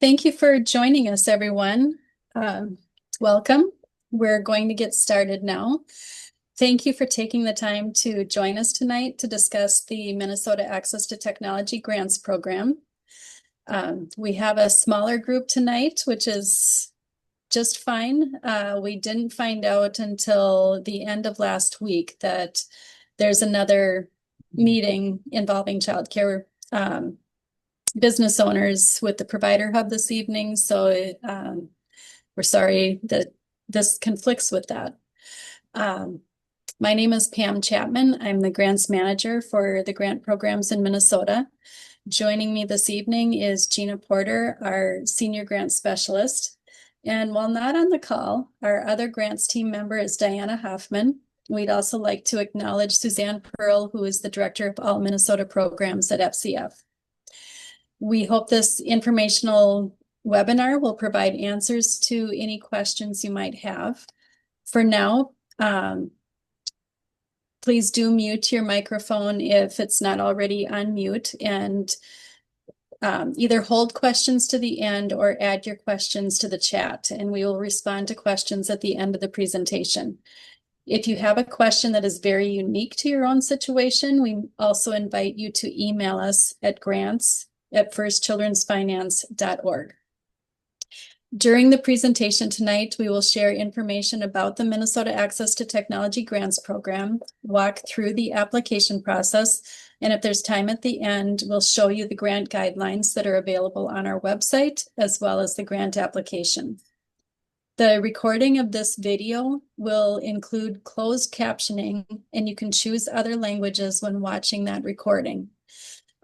Thank you for joining us, everyone. Welcome. We're going to get started now. Thank you for taking the time to join us tonight to discuss the Minnesota Access to Technology Grants Program. We have a smaller group tonight, which is just fine. We didn't find out until the end of last week that there's another meeting involving childcare business owners with the Provider Hub this evening. So we're sorry that this conflicts with that. My name is Pam Chapman. I'm the grants manager for the grant programs in Minnesota. Joining me this evening is Gina Porter, our senior grant specialist. And while not on the call, our other grants team member is Diana Hoffman. We'd also like to acknowledge Suzanne Pearl, who is the director of all Minnesota programs at FCF. We hope this informational webinar will provide answers to any questions you might have. For now, please do mute your microphone if it's not already on mute, and either hold questions to the end or add your questions to the chat, and we will respond to questions at the end of the presentation. If you have a question that is very unique to your own situation, we also invite you to email us at grants@firstchildrensfinance.org. During the presentation tonight, we will share information about the Minnesota Access to Technology Grants Program, walk through the application process, and if there's time at the end, we'll show you the grant guidelines that are available on our website, as well as the grant application. The recording of this video will include closed captioning, and you can choose other languages when watching that recording.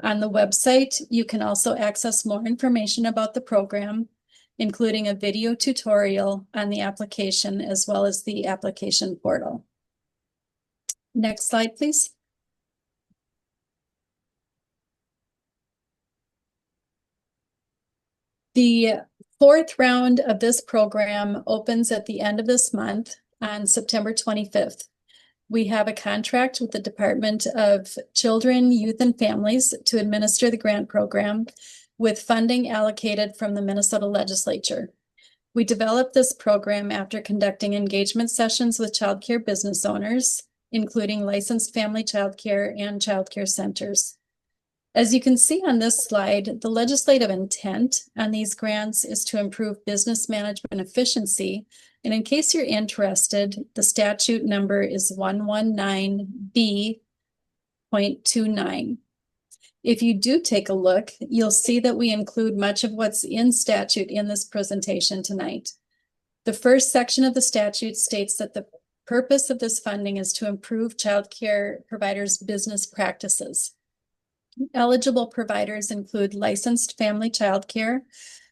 On the website, you can also access more information about the program, including a video tutorial on the application as well as the application portal. Next slide, please. The fourth round of this program opens at the end of this month on September 25th. We have a contract with the Department of Children, Youth, and Families to administer the grant program with funding allocated from the Minnesota legislature. We developed this program after conducting engagement sessions with childcare business owners, including licensed family childcare and childcare centers. As you can see on this slide, the legislative intent on these grants is to improve business management efficiency. And in case you're interested, the statute number is 119B.29. If you do take a look, you'll see that we include much of what's in statute in this presentation tonight. The first section of the statute states that the purpose of this funding is to improve childcare providers' business practices. Eligible providers include licensed family childcare,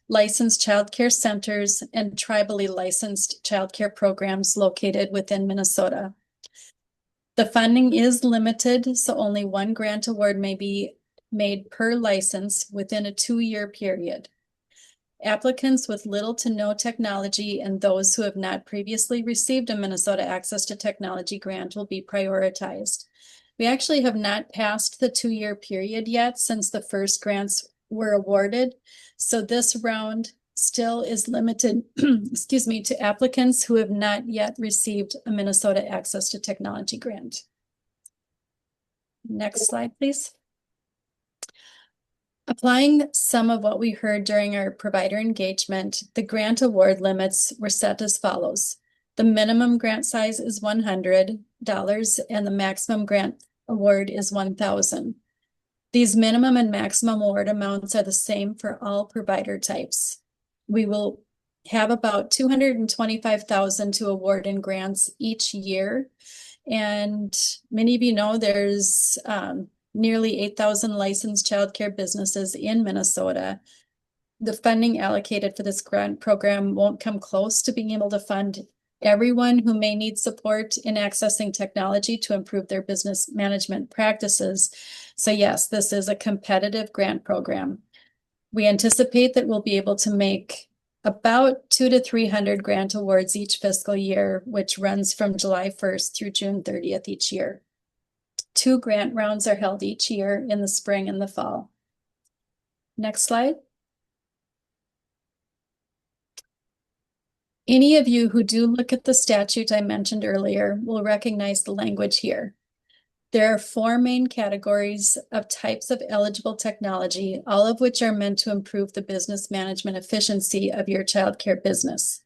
licensed childcare centers, and tribally licensed childcare programs located within Minnesota. The funding is limited, so only one grant award may be made per license within a 2-year period. Applicants with little to no technology and those who have not previously received a Minnesota Access to Technology grant will be prioritized. We actually have not passed the 2-year period yet since the first grants were awarded. So this round still is limited, excuse me, to applicants who have not yet received a Minnesota Access to Technology grant. Next slide, please. Applying some of what we heard during our provider engagement, the grant award limits were set as follows. The minimum grant size is $100 and the maximum grant award is $1,000. These minimum and maximum award amounts are the same for all provider types. We will have about $225,000 to award in grants each year. And many of you know there's nearly 8,000 licensed childcare businesses in Minnesota. The funding allocated for this grant program won't come close to being able to fund everyone who may need support in accessing technology to improve their business management practices. So yes, this is a competitive grant program. We anticipate that we'll be able to make about 200 to 300 grant awards each fiscal year, which runs from July 1st through June 30th each year. 2 grant rounds are held each year in the spring and the fall. Next slide. Any of you who do look at the statute I mentioned earlier will recognize the language here. There are four main categories of types of eligible technology, all of which are meant to improve the business management efficiency of your childcare business.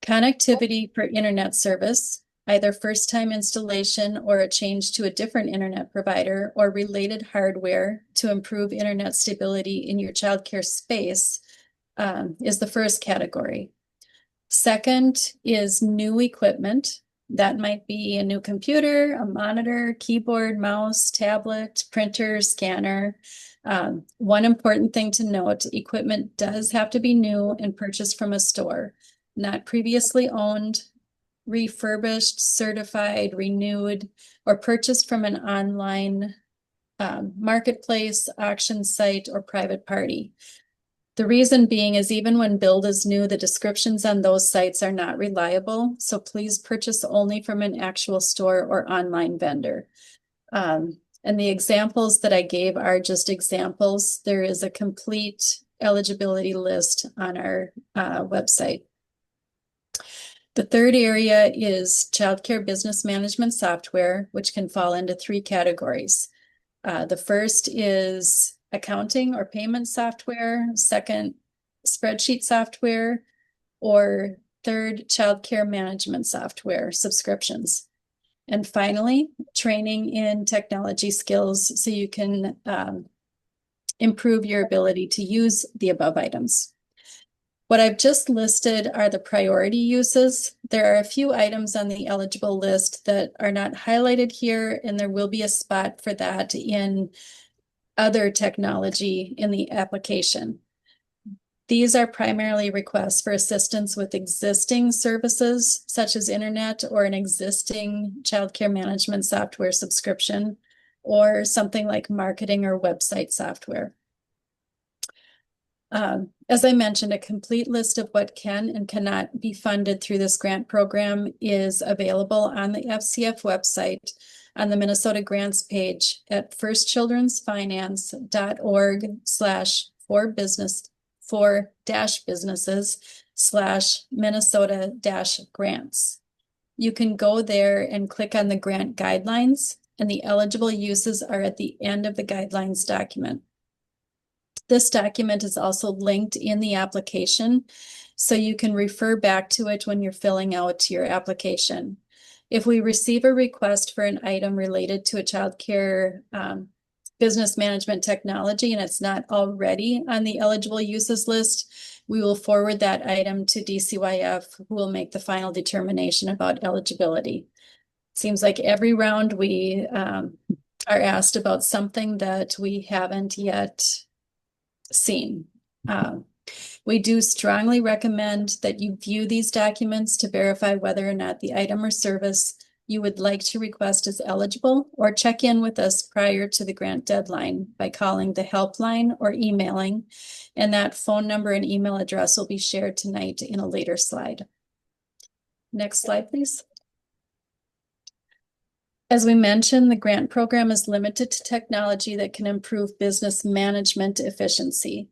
Connectivity for internet service, either first-time installation or a change to a different internet provider or related hardware to improve internet stability in your childcare space, is the first category. Second is new equipment. That might be a new computer, a monitor, keyboard, mouse, tablet, printer, scanner. One important thing to note, equipment does have to be new and purchased from a store, not previously owned, refurbished, certified, renewed, or purchased from an online marketplace, auction site, or private party. The reason being is even when billed as new, the descriptions on those sites are not reliable. So please purchase only from an actual store or online vendor. And the examples that I gave are just examples. There is a complete eligibility list on our website. The third area is childcare business management software, which can fall into three categories. The first is accounting or payment software, second, spreadsheet software, or third, childcare management software subscriptions. And finally, training in technology skills so you can improve your ability to use the above items. What I've just listed are the priority uses. There are a few items on the eligible list that are not highlighted here, and there will be a spot for that in other technology in the application. These are primarily requests for assistance with existing services, such as internet or an existing childcare management software subscription, or something like marketing or website software. As I mentioned, a complete list of what can and cannot be funded through this grant program is available on the FCF website on the Minnesota Grants page at firstchildrensfinance.org/for-businesses/Minnesota-grants. You can go there and click on the grant guidelines, and the eligible uses are at the end of the guidelines document. This document is also linked in the application, so you can refer back to it when you're filling out your application. If we receive a request for an item related to a childcare business management technology and it's not already on the eligible uses list, we will forward that item to DCYF, who will make the final determination about eligibility. Seems like every round we are asked about something that we haven't yet seen. We do strongly recommend that you view these documents to verify whether or not the item or service you would like to request is eligible, or check in with us prior to the grant deadline by calling the helpline or emailing, and that phone number and email address will be shared tonight in a later slide. Next slide, please. As we mentioned, the grant program is limited to technology that can improve business management efficiency.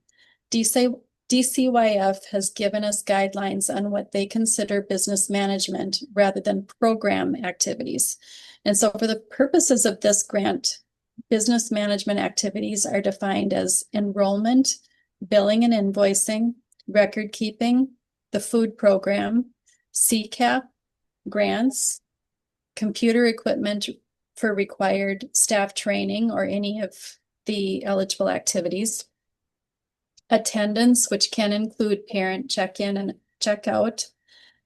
DCYF has given us guidelines on what they consider business management rather than program activities. And so for the purposes of this grant, business management activities are defined as enrollment, billing and invoicing, record keeping, the food program, CCAP, grants, computer equipment for required staff training or any of the eligible activities, attendance, which can include parent check-in and check-out,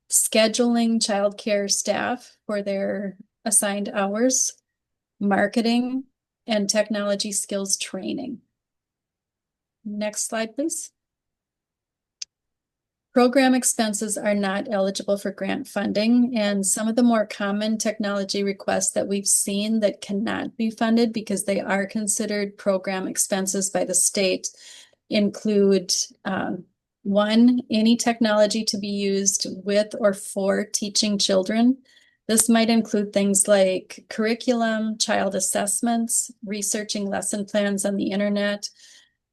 scheduling childcare staff for their assigned hours, marketing, and technology skills training. Next slide, please. Program expenses are not eligible for grant funding, and some of the more common technology requests that we've seen that cannot be funded because they are considered program expenses by the state include one, any technology to be used with or for teaching children. This might include things like curriculum, child assessments, researching lesson plans on the internet,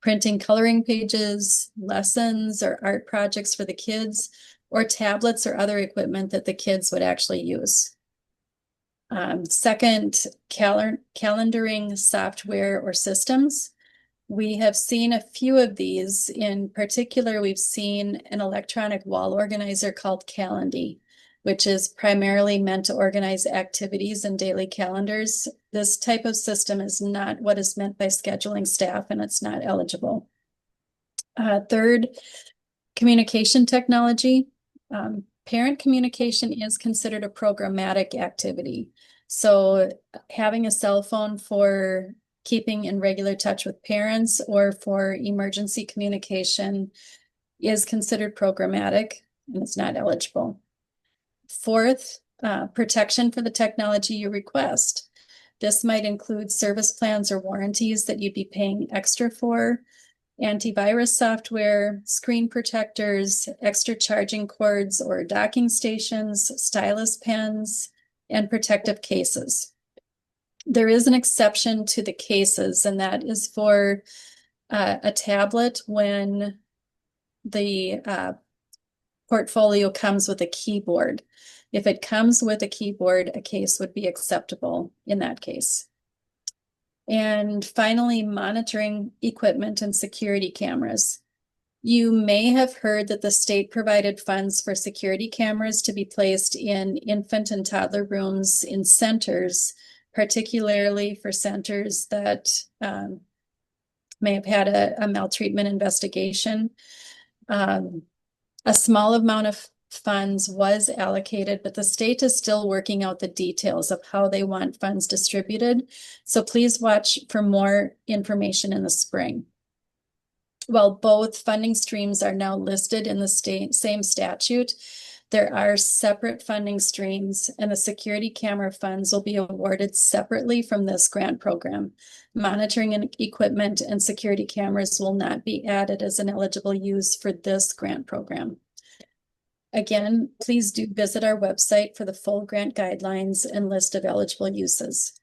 printing coloring pages, lessons, or art projects for the kids, or tablets or other equipment that the kids would actually use. Second, calendaring software or systems. We have seen a few of these. In particular, we've seen an electronic wall organizer called Calendly, which is primarily meant to organize activities and daily calendars. This type of system is not what is meant by scheduling staff, and it's not eligible. Third, communication technology. Parent communication is considered a programmatic activity. So having a cell phone for keeping in regular touch with parents or for emergency communication is considered programmatic and it's not eligible. Fourth, protection for the technology you request. This might include service plans or warranties that you'd be paying extra for, antivirus software, screen protectors, extra charging cords or docking stations, stylus pens, and protective cases. There is an exception to the cases, and that is for a tablet when the portfolio comes with a keyboard. If it comes with a keyboard, a case would be acceptable in that case. And finally, monitoring equipment and security cameras. You may have heard that the state provided funds for security cameras to be placed in infant and toddler rooms in centers, particularly for centers that may have had a maltreatment investigation. A small amount of funds was allocated, but the state is still working out the details of how they want funds distributed. So please watch for more information in the spring. While both funding streams are now listed in the same statute, there are separate funding streams, and the security camera funds will be awarded separately from this grant program. Monitoring and equipment and security cameras will not be added as an eligible use for this grant program. Again, please do visit our website for the full grant guidelines and list of eligible uses.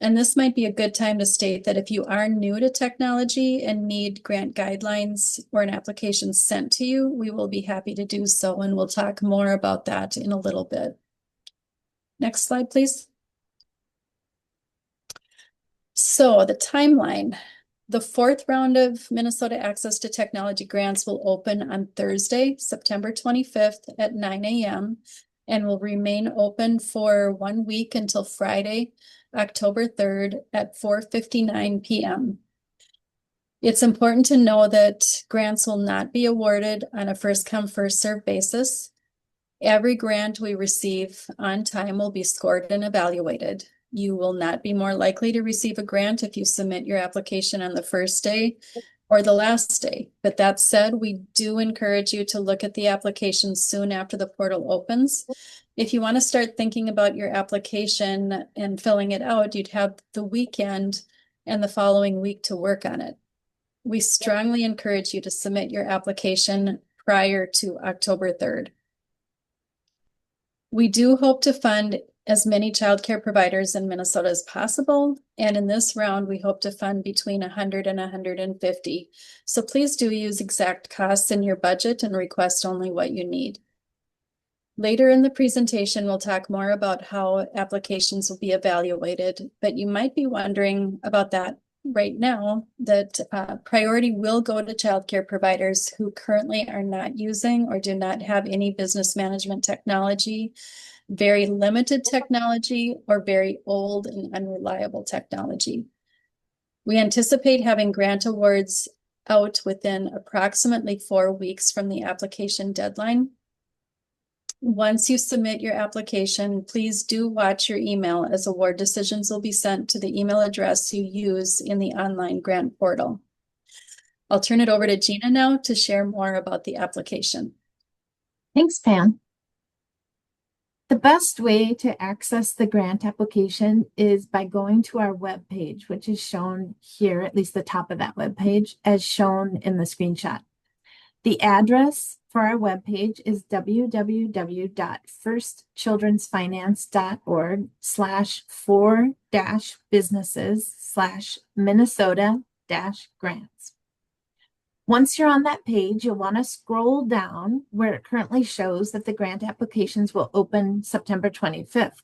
And this might be a good time to state that if you are new to technology and need grant guidelines or an application sent to you, we will be happy to do so, and we'll talk more about that in a little bit. Next slide, please. So the timeline. The fourth round of Minnesota Access to Technology grants will open on Thursday, September 25th at 9 a.m. and will remain open for 1 week until Friday, October 3rd at 4:59 p.m. It's important to know that grants will not be awarded on a first-come, first-served basis. Every grant we receive on time will be scored and evaluated. You will not be more likely to receive a grant if you submit your application on the first day or the last day. But that said, we do encourage you to look at the application soon after the portal opens. If you want to start thinking about your application and filling it out, you'd have the weekend and the following week to work on it. We strongly encourage you to submit your application prior to October 3rd. We do hope to fund as many childcare providers in Minnesota as possible. And in this round, we hope to fund between 100 and 150. So please do use exact costs in your budget and request only what you need. Later in the presentation, we'll talk more about how applications will be evaluated, but you might be wondering about that right now, that priority will go to childcare providers who currently are not using or do not have any business management technology, very limited technology, or very old and unreliable technology. We anticipate having grant awards out within approximately 4 weeks from the application deadline. Once you submit your application, please do watch your email, as award decisions will be sent to the email address you use in the online grant portal. I'll turn it over to Gina now to share more about the application. Thanks, Pam. The best way to access the grant application is by going to our webpage, which is shown here, at least the top of that webpage, as shown in the screenshot. The address for our webpage is www.firstchildrensfinance.org/4-businesses/Minnesota-grants. Once you're on that page, you'll want to scroll down where it currently shows that the grant applications will open September 25th.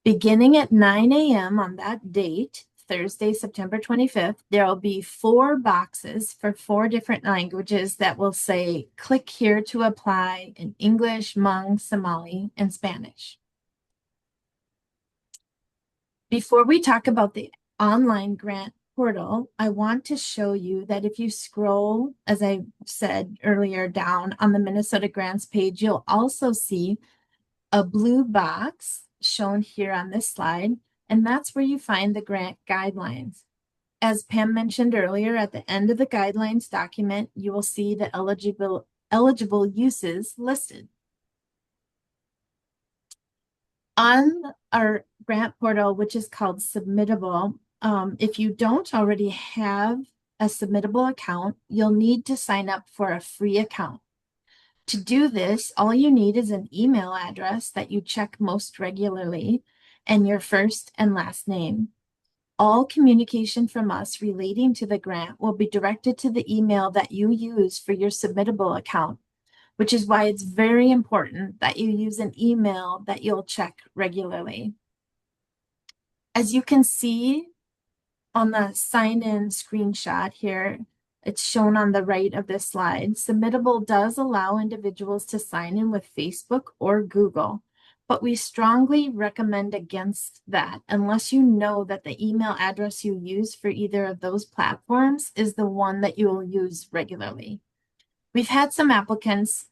Beginning at 9 a.m. on that date, Thursday, September 25th, there will be 4 boxes for 4 different languages that will say, click here to apply in English, Hmong, Somali, and Spanish. Before we talk about the online grant portal, I want to show you that if you scroll, as I said earlier, down on the Minnesota Grants page, you'll also see a blue box shown here on this slide, and that's where you find the grant guidelines. As Pam mentioned earlier, at the end of the guidelines document, you will see the eligible uses listed. On our grant portal, which is called Submittable, if you don't already have a Submittable account, you'll need to sign up for a free account. To do this, all you need is an email address that you check most regularly and your first and last name. All communication from us relating to the grant will be directed to the email that you use for your Submittable account, which is why it's very important that you use an email that you'll check regularly. As you can see on the sign-in screenshot here, it's shown on the right of this slide. Submittable does allow individuals to sign in with Facebook or Google, but we strongly recommend against that unless you know that the email address you use for either of those platforms is the one that you will use regularly. We've had some applicants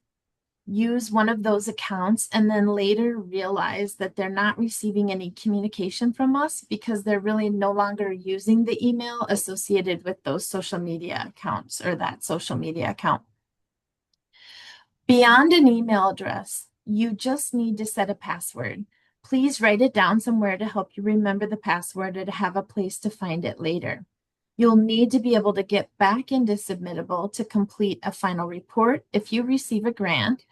use one of those accounts and then later realize that they're not receiving any communication from us because they're really no longer using the email associated with those social media accounts or that social media account. Beyond an email address, you just need to set a password. Please write it down somewhere to help you remember the password or to have a place to find it later. You'll need to be able to get back into Submittable to complete a final report if you receive a grant,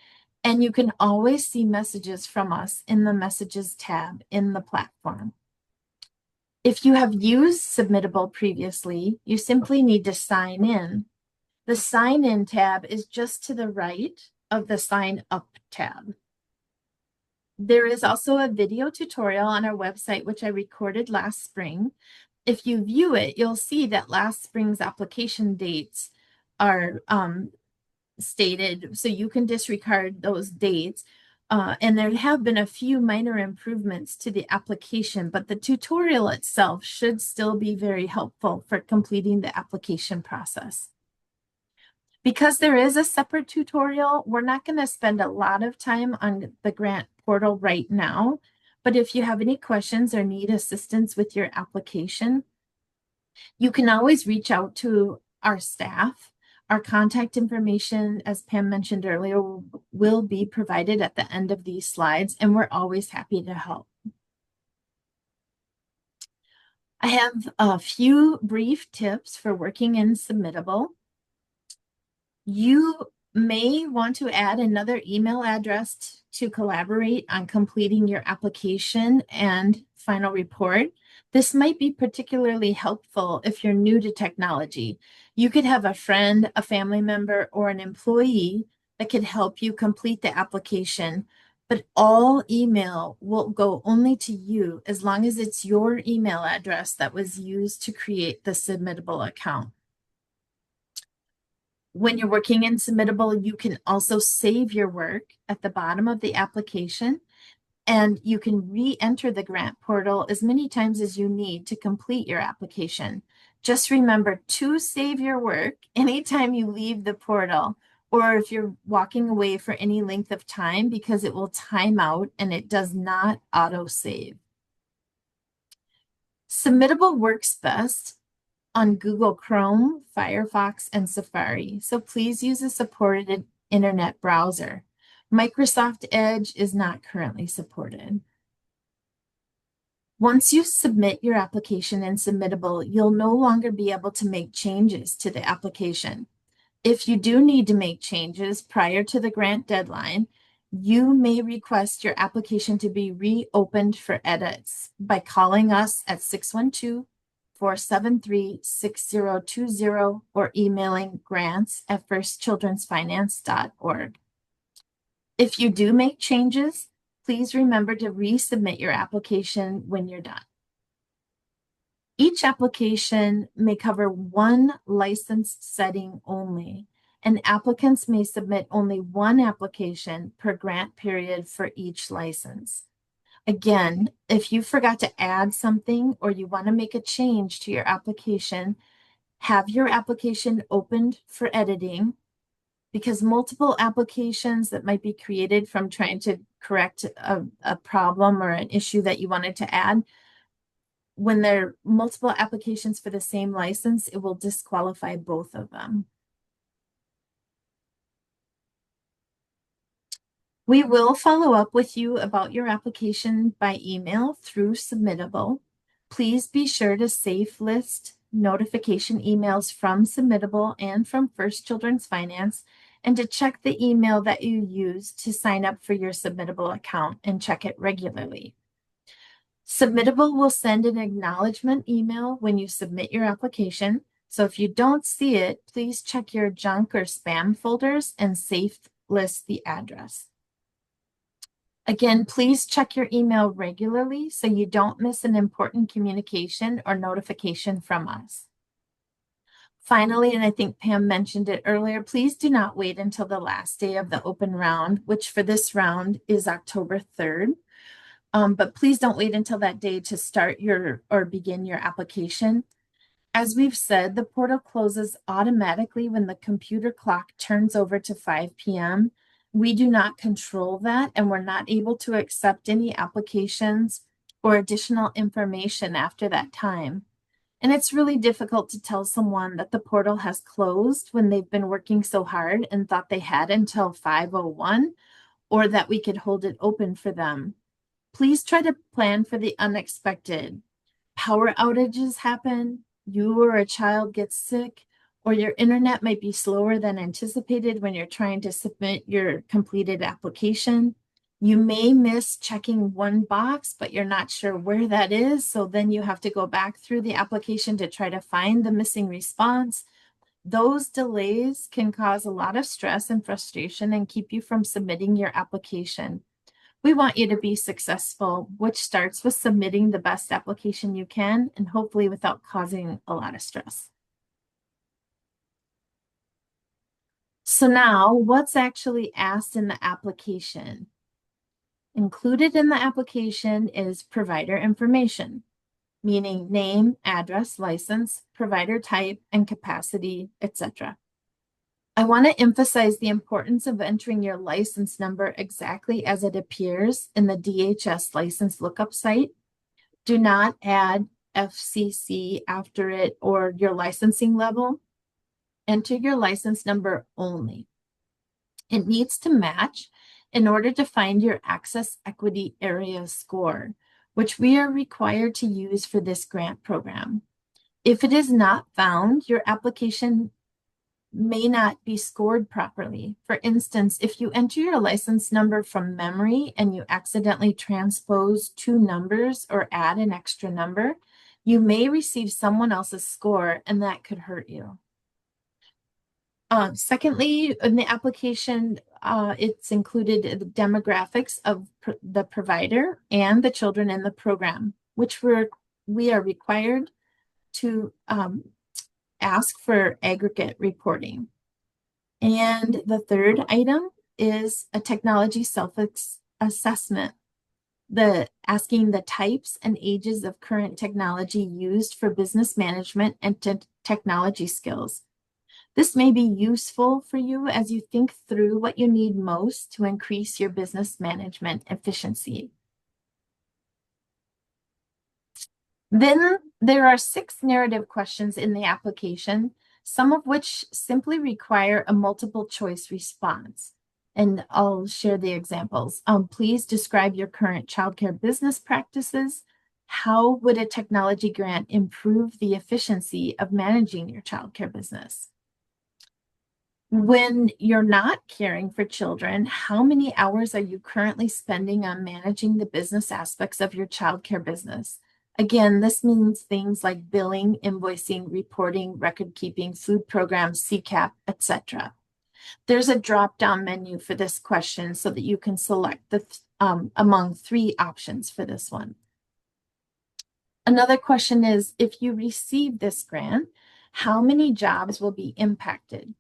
and you can always see messages from us in the Messages tab in the platform. If you have used Submittable previously, you simply need to sign in. The Sign In tab is just to the right of the Sign Up tab. There is also a video tutorial on our website, which I recorded last spring. If you view it, you'll see that last spring's application dates are stated, so you can disregard those dates. And there have been a few minor improvements to the application, but the tutorial itself should still be very helpful for completing the application process. Because there is a separate tutorial, we're not going to spend a lot of time on the grant portal right now. But if you have any questions or need assistance with your application, you can always reach out to our staff. Our contact information, as Pam mentioned earlier, will be provided at the end of these slides, and we're always happy to help. I have a few brief tips for working in Submittable. You may want to add another email address to collaborate on completing your application and final report. This might be particularly helpful if you're new to technology. You could have a friend, a family member, or an employee that could help you complete the application, but all email will go only to you as long as it's your email address that was used to create the Submittable account. When you're working in Submittable, you can also save your work at the bottom of the application, and you can re-enter the grant portal as many times as you need to complete your application. Just remember to save your work anytime you leave the portal, or if you're walking away for any length of time, because it will time out and it does not auto-save. Submittable works best on Google Chrome, Firefox, and Safari, so please use a supported internet browser. Microsoft Edge is not currently supported. Once you submit your application in Submittable, you'll no longer be able to make changes to the application. If you do need to make changes prior to the grant deadline, you may request your application to be reopened for edits by calling us at 844-736-6020 or emailing grants@firstchildrensfinance.org. If you do make changes, please remember to resubmit your application when you're done. Each application may cover one license setting only, and applicants may submit only one application per grant period for each license. Again, if you forgot to add something or you want to make a change to your application, have your application opened for editing, because multiple applications that might be created from trying to correct a problem or an issue that you wanted to add, when there are multiple applications for the same license, it will disqualify both of them. We will follow up with you about your application by email through Submittable. Please be sure to safe list notification emails from Submittable and from First Children's Finance, and to check the email that you use to sign up for your Submittable account and check it regularly. Submittable will send an acknowledgement email when you submit your application. So if you don't see it, please check your junk or spam folders and safe list the address. Again, please check your email regularly so you don't miss an important communication or notification from us. Finally, and I think Pam mentioned it earlier, please do not wait until the last day of the open round, which for this round is October 3rd. But please don't wait until that day to start or begin your application. As we've said, the portal closes automatically when the computer clock turns over to 5 p.m. We do not control that, and we're not able to accept any applications or additional information after that time. And it's really difficult to tell someone that the portal has closed when they've been working so hard and thought they had until 5:01, or that we could hold it open for them. Please try to plan for the unexpected. Power outages happen, you or a child gets sick, or your internet might be slower than anticipated when you're trying to submit your completed application. You may miss checking one box, but you're not sure where that is. So then you have to go back through the application to try to find the missing response. Those delays can cause a lot of stress and frustration and keep you from submitting your application. We want you to be successful, which starts with submitting the best application you can, and hopefully without causing a lot of stress. So now, what's actually asked in the application? Included in the application is provider information, meaning name, address, license, provider type, and capacity, etc. I want to emphasize the importance of entering your license number exactly as it appears in the DHS license lookup site. Do not add FCC after it or your licensing level. Enter your license number only. It needs to match in order to find your Access Equity Area score, which we are required to use for this grant program. If it is not found, your application may not be scored properly. For instance, if you enter your license number from memory and you accidentally transpose two numbers or add an extra number, you may receive someone else's score, and that could hurt you. Secondly, in the application, it's included the demographics of the provider and the children in the program, which we are required to ask for aggregate reporting. And the third item is a technology self-assessment, asking the types and ages of current technology used for business management and technology skills. This may be useful for you as you think through what you need most to increase your business management efficiency. Then there are 6 narrative questions in the application, some of which simply require a multiple choice response. And I'll share the examples. Please describe your current childcare business practices. How would a technology grant improve the efficiency of managing your childcare business? When you're not caring for children, how many hours are you currently spending on managing the business aspects of your childcare business? Again, this means things like billing, invoicing, reporting, record keeping, food programs, CCAP, etc. There's a drop-down menu for this question so that you can select among 3 options for this one. Another question is, if you receive this grant, how many jobs will be impacted?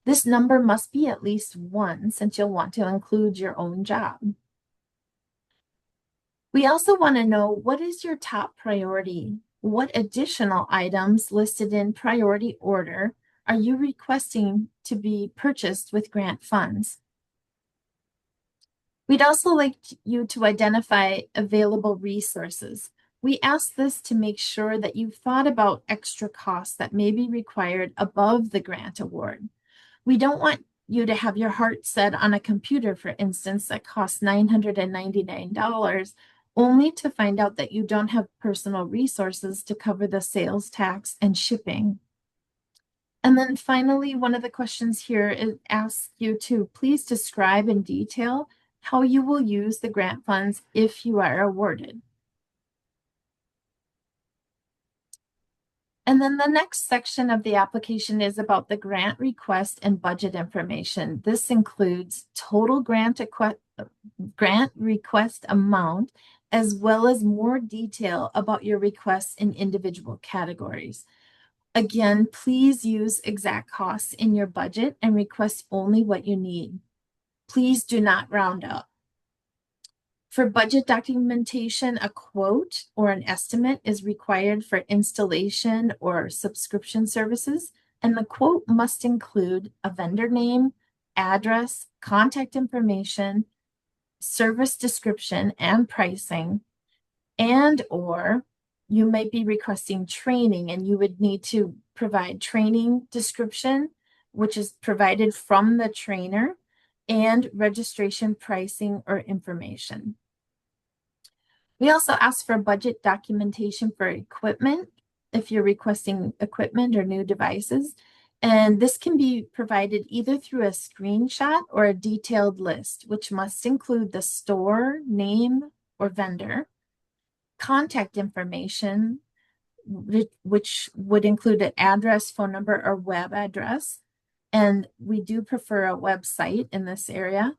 This number must be at least 1 since you'll want to include your own job. We also want to know, what is your top priority? What additional items listed in priority order are you requesting to be purchased with grant funds? We'd also like you to identify available resources. We ask this to make sure that you've thought about extra costs that may be required above the grant award. We don't want you to have your heart set on a computer, for instance, that costs $999, only to find out that you don't have personal resources to cover the sales tax and shipping. And then finally, one of the questions here asks you to please describe in detail how you will use the grant funds if you are awarded. And then the next section of the application is about the grant request and budget information. This includes total grant request amount, as well as more detail about your requests in individual categories. Again, please use exact costs in your budget and request only what you need. Please do not round up. For budget documentation, a quote or an estimate is required for installation or subscription services, and the quote must include a vendor name, address, contact information, service description and pricing, and/or you might be requesting training, and you would need to provide training description, which is provided from the trainer, and registration, pricing, or information. We also ask for budget documentation for equipment if you're requesting equipment or new devices. And this can be provided either through a screenshot or a detailed list, which must include the store name or vendor, contact information, which would include an address, phone number, or web address. And we do prefer a website in this area.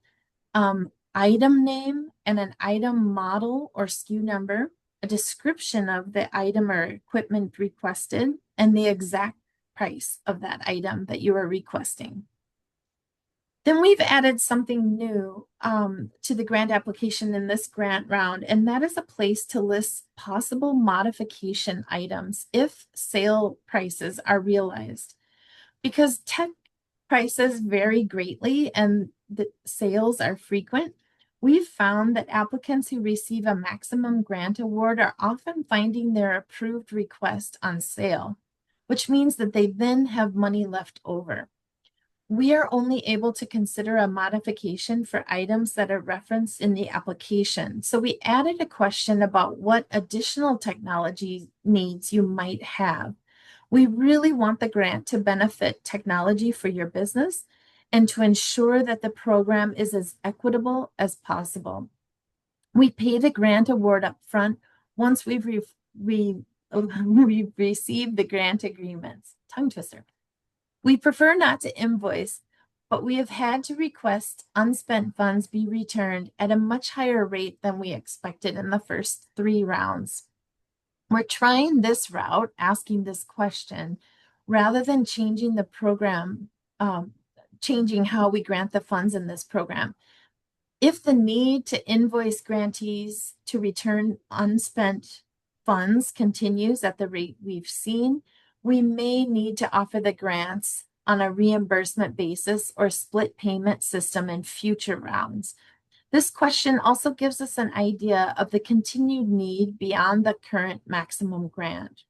Item name and an item model or SKU number, a description of the item or equipment requested, and the exact price of that item that you are requesting. Then we've added something new to the grant application in this grant round, and that is a place to list possible modification items if sale prices are realized. Because tech prices vary greatly and the sales are frequent, we've found that applicants who receive a maximum grant award are often finding their approved request on sale, which means that they then have money left over. We are only able to consider a modification for items that are referenced in the application. So we added a question about what additional technology needs you might have. We really want the grant to benefit technology for your business and to ensure that the program is as equitable as possible. We pay the grant award up front once we've received the grant agreements. Tongue twister. We prefer not to invoice, but we have had to request unspent funds be returned at a much higher rate than we expected in the first 3 rounds. We're trying this route, asking this question, rather than changing the program, changing how we grant the funds in this program. If the need to invoice grantees to return unspent funds continues at the rate we've seen, we may need to offer the grants on a reimbursement basis or split payment system in future rounds. This question also gives us an idea of the continued need beyond the current maximum grant.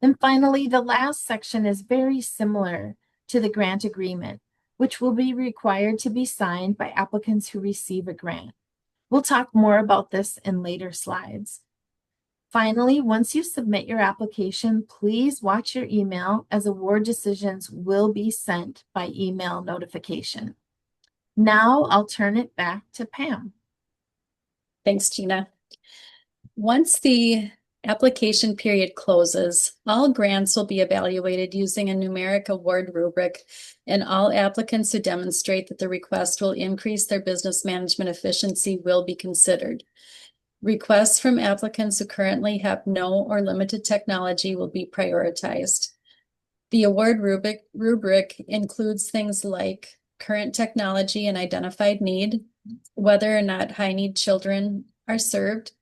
Then finally, the last section is very similar to the grant agreement, which will be required to be signed by applicants who receive a grant. We'll talk more about this in later slides. Finally, once you submit your application, please watch your email, as award decisions will be sent by email notification. Now I'll turn it back to Pam. Thanks, Gina. Once the application period closes, all grants will be evaluated using a numeric award rubric, and all applicants who demonstrate that the request will increase their business management efficiency will be considered. Requests from applicants who currently have no or limited technology will be prioritized. The award rubric includes things like current technology and identified need, whether or not high-need children are served,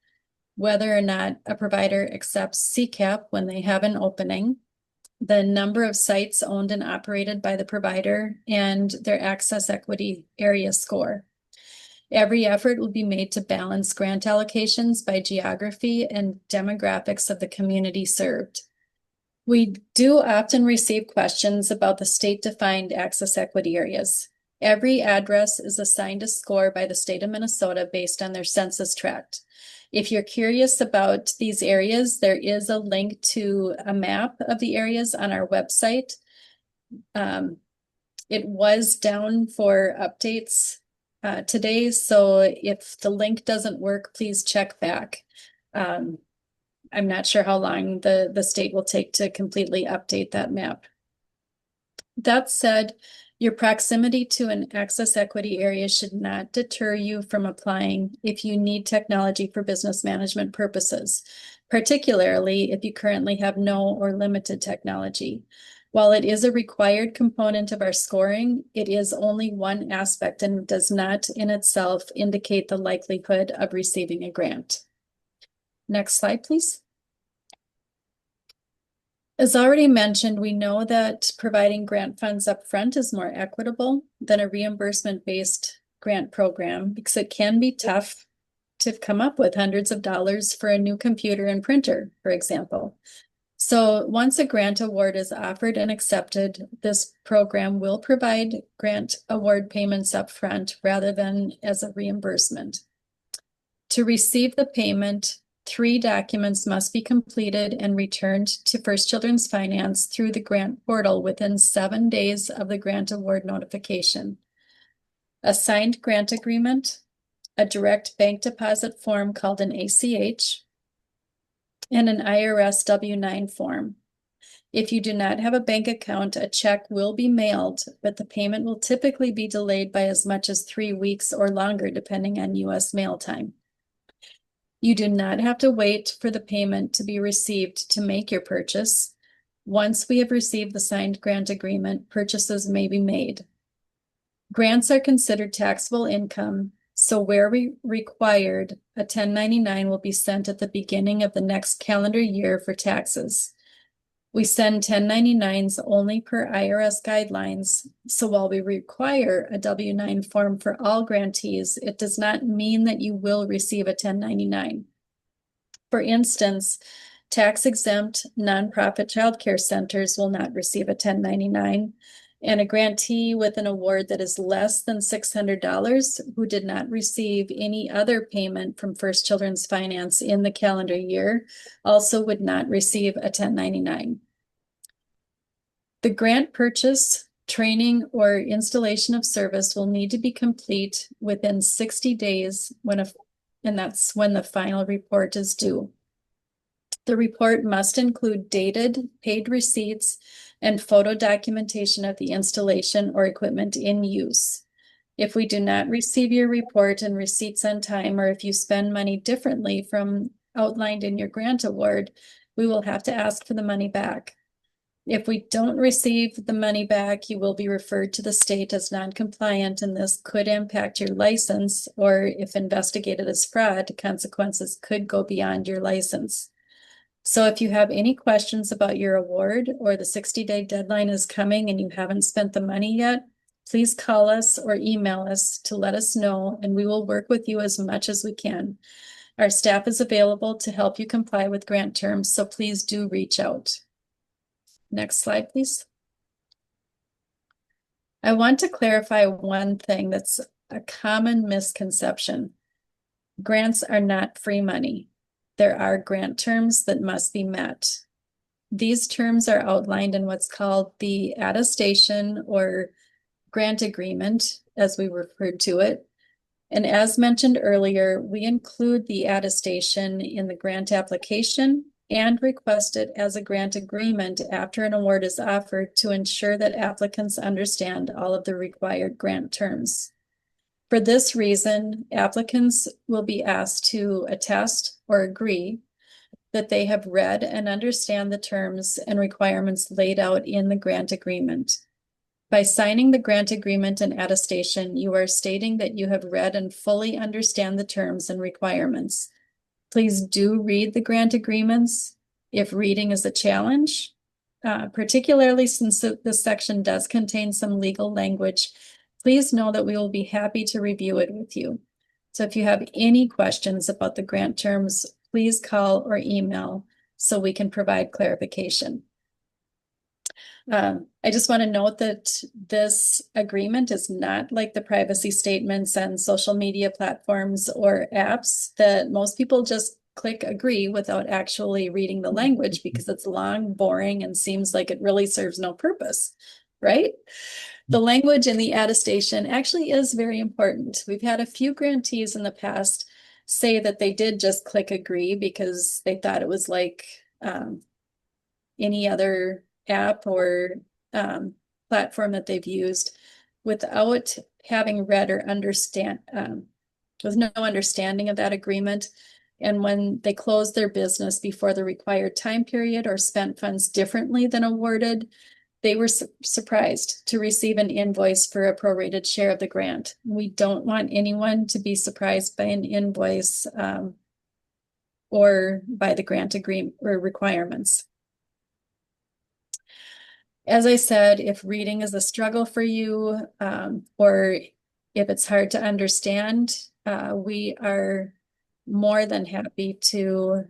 whether or not a provider accepts CCAP when they have an opening, the number of sites owned and operated by the provider, and their access equity area score. Every effort will be made to balance grant allocations by geography and demographics of the community served. We do often receive questions about the state-defined access equity areas. Every address is assigned a score by the state of Minnesota based on their census tract. If you're curious about these areas, there is a link to a map of the areas on our website. It was down for updates today, so if the link doesn't work, please check back. I'm not sure how long the state will take to completely update that map. That said, your proximity to an access equity area should not deter you from applying if you need technology for business management purposes, particularly if you currently have no or limited technology. While it is a required component of our scoring, it is only one aspect and does not in itself indicate the likelihood of receiving a grant. Next slide, please. As already mentioned, we know that providing grant funds upfront is more equitable than a reimbursement-based grant program because it can be tough to come up with hundreds of dollars for a new computer and printer, for example. So once a grant award is offered and accepted, this program will provide grant award payments upfront rather than as a reimbursement. To receive the payment, 3 documents must be completed and returned to First Children's Finance through the grant portal within 7 days of the grant award notification. A signed grant agreement, a direct bank deposit form called an ACH, and an IRS W-9 form. If you do not have a bank account, a check will be mailed, but the payment will typically be delayed by as much as 3 weeks or longer, depending on U.S. mail time. You do not have to wait for the payment to be received to make your purchase. Once we have received the signed grant agreement, purchases may be made. Grants are considered taxable income, so where required, a 1099 will be sent at the beginning of the next calendar year for taxes. We send 1099s only per IRS guidelines, so while we require a W-9 form for all grantees, it does not mean that you will receive a 1099. For instance, tax-exempt nonprofit childcare centers will not receive a 1099, and a grantee with an award that is less than $600 who did not receive any other payment from First Children's Finance in the calendar year also would not receive a 1099. The grant purchase, training, or installation of service will need to be complete within 60 days and that's when the final report is due. The report must include dated, paid receipts, and photo documentation of the installation or equipment in use. If we do not receive your report and receipts on time, or if you spend money differently from outlined in your grant award, we will have to ask for the money back. If we don't receive the money back, you will be referred to the state as non-compliant, and this could impact your license, or if investigated as fraud, consequences could go beyond your license. So if you have any questions about your award or the 60-day deadline is coming and you haven't spent the money yet, please call us or email us to let us know, and we will work with you as much as we can. Our staff is available to help you comply with grant terms, so please do reach out. Next slide, please. I want to clarify one thing that's a common misconception. Grants are not free money. There are grant terms that must be met. These terms are outlined in what's called the attestation or grant agreement, as we refer to it. And as mentioned earlier, we include the attestation in the grant application and request it as a grant agreement after an award is offered to ensure that applicants understand all of the required grant terms. For this reason, applicants will be asked to attest or agree that they have read and understand the terms and requirements laid out in the grant agreement. By signing the grant agreement and attestation, you are stating that you have read and fully understand the terms and requirements. Please do read the grant agreements if reading is a challenge, particularly since this section does contain some legal language. Please know that we will be happy to review it with you. So if you have any questions about the grant terms, please call or email so we can provide clarification. I just want to note that this agreement is not like the privacy statements on social media platforms or apps that most people just click agree without actually reading the language because it's long, boring, and seems like it really serves no purpose, right? The language in the attestation actually is very important. We've had a few grantees in the past say that they did just click agree because they thought it was like any other app or platform that they've used without having read or understand, with no understanding of that agreement. And when they closed their business before the required time period or spent funds differently than awarded, they were surprised to receive an invoice for a prorated share of the grant. We don't want anyone to be surprised by an invoice or by the grant agreement or requirements. As I said, if reading is a struggle for you, or if it's hard to understand, we are more than happy to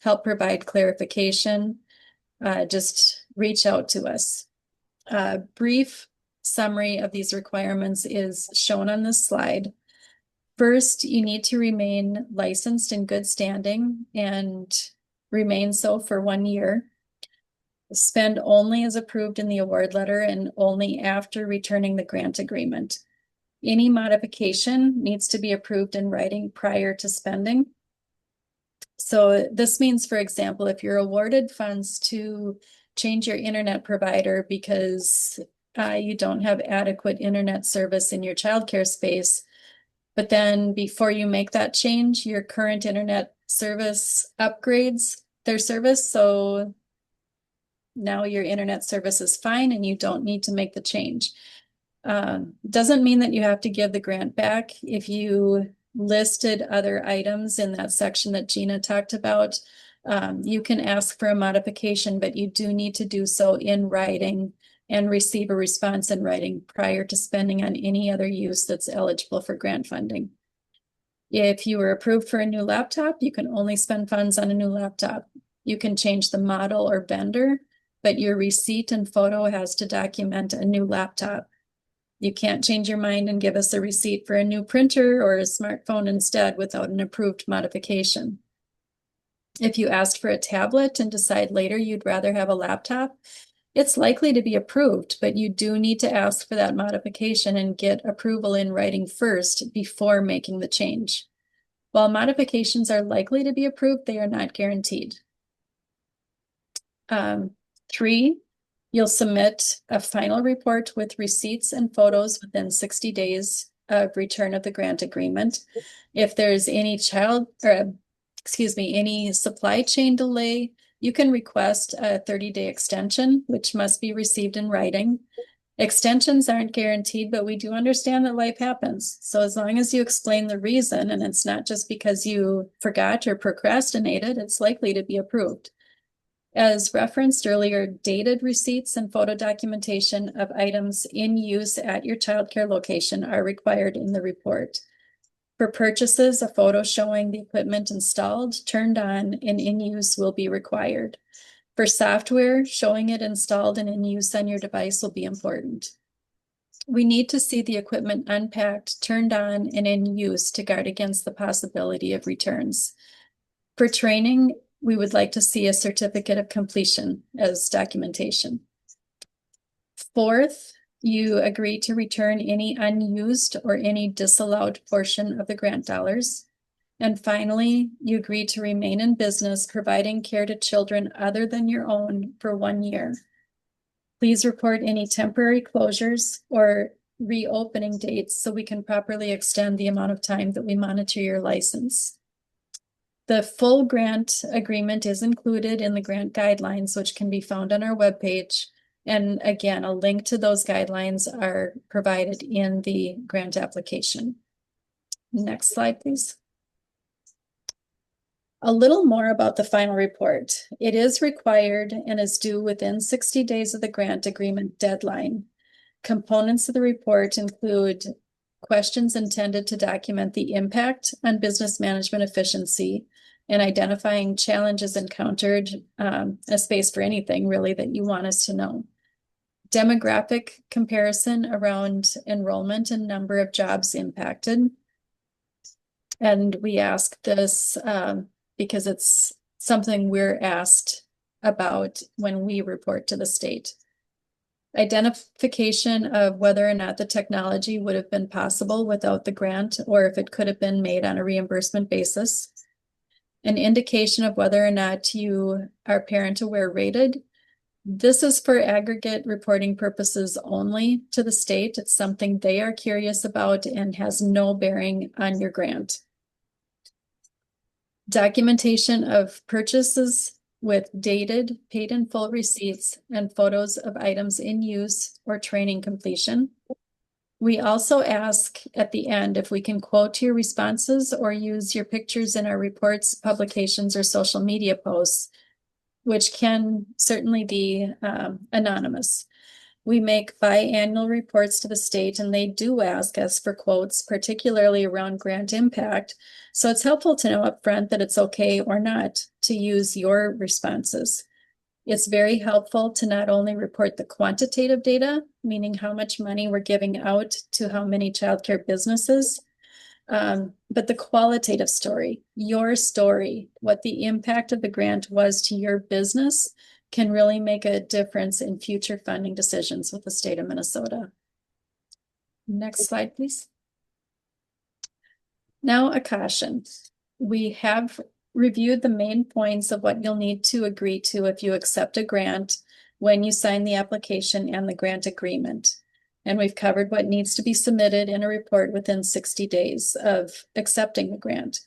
help provide clarification. Just reach out to us. A brief summary of these requirements is shown on this slide. First, you need to remain licensed in good standing and remain so for 1 year. Spend only as approved in the award letter and only after returning the grant agreement. Any modification needs to be approved in writing prior to spending. So this means, for example, if you're awarded funds to change your internet provider because you don't have adequate internet service in your childcare space, but then before you make that change, your current internet service upgrades their service. So now your internet service is fine and you don't need to make the change. Doesn't mean that you have to give the grant back. If you listed other items in that section that Gina talked about, you can ask for a modification, but you do need to do so in writing and receive a response in writing prior to spending on any other use that's eligible for grant funding. If you were approved for a new laptop, you can only spend funds on a new laptop. You can change the model or vendor, but your receipt and photo has to document a new laptop. You can't change your mind and give us a receipt for a new printer or a smartphone instead without an approved modification. If you asked for a tablet and decide later you'd rather have a laptop, it's likely to be approved, but you do need to ask for that modification and get approval in writing first before making the change. While modifications are likely to be approved, they are not guaranteed. 3, you'll submit a final report with receipts and photos within 60 days of return of the grant agreement. If there's any any supply chain delay, you can request a 30-day extension, which must be received in writing. Extensions aren't guaranteed, but we do understand that life happens. So as long as you explain the reason, and it's not just because you forgot or procrastinated, it's likely to be approved. As referenced earlier, dated receipts and photo documentation of items in use at your childcare location are required in the report. For purchases, a photo showing the equipment installed, turned on, and in use will be required. For software, showing it installed and in use on your device will be important. We need to see the equipment unpacked, turned on, and in use to guard against the possibility of returns. For training, we would like to see a certificate of completion as documentation. Fourth, You agree to return any unused or any disallowed portion of the grant dollars. And finally, you agree to remain in business providing care to children other than your own for 1 year. Please report any temporary closures or reopening dates so we can properly extend the amount of time that we monitor your license. The full grant agreement is included in the grant guidelines, which can be found on our webpage. And again, a link to those guidelines are provided in the grant application. Next slide, please. A little more about the final report. It is required and is due within 60 days of the grant agreement deadline. Components of the report include questions intended to document the impact on business management efficiency and identifying challenges encountered, a space for anything really that you want us to know. Demographic comparison around enrollment and number of jobs impacted. And we ask this because it's something we're asked about when we report to the state. Identification of whether or not the technology would have been possible without the grant, or if it could have been made on a reimbursement basis. An indication of whether or not you are parent aware rated. This is for aggregate reporting purposes only to the state. It's something they are curious about and has no bearing on your grant. Documentation of purchases with dated, paid in full receipts and photos of items in use or training completion. We also ask at the end if we can quote your responses or use your pictures in our reports, publications, or social media posts, which can certainly be anonymous. We make biannual reports to the state and they do ask us for quotes, particularly around grant impact. So it's helpful to know upfront that it's okay or not to use your responses. It's very helpful to not only report the quantitative data, meaning how much money we're giving out to how many childcare businesses, but the qualitative story, your story, what the impact of the grant was to your business can really make a difference in future funding decisions with the state of Minnesota. Next slide, please. Now, a caution. We have reviewed the main points of what you'll need to agree to if you accept a grant when you sign the application and the grant agreement. And we've covered what needs to be submitted in a report within 60 days of accepting the grant.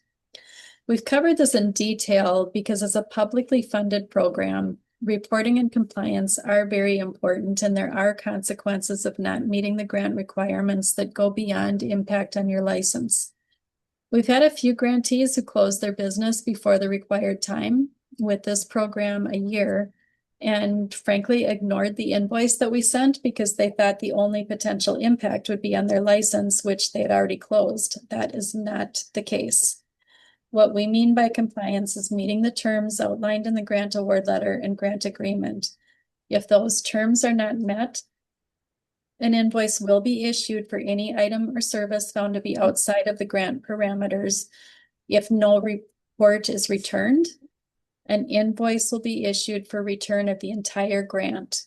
We've covered this in detail because as a publicly funded program, reporting and compliance are very important, and there are consequences of not meeting the grant requirements that go beyond impact on your license. We've had a few grantees who closed their business before the required time with this program a year, and frankly ignored the invoice that we sent because they thought the only potential impact would be on their license, which they had already closed. That is not the case. What we mean by compliance is meeting the terms outlined in the grant award letter and grant agreement. If those terms are not met, an invoice will be issued for any item or service found to be outside of the grant parameters. If no report is returned, an invoice will be issued for return of the entire grant.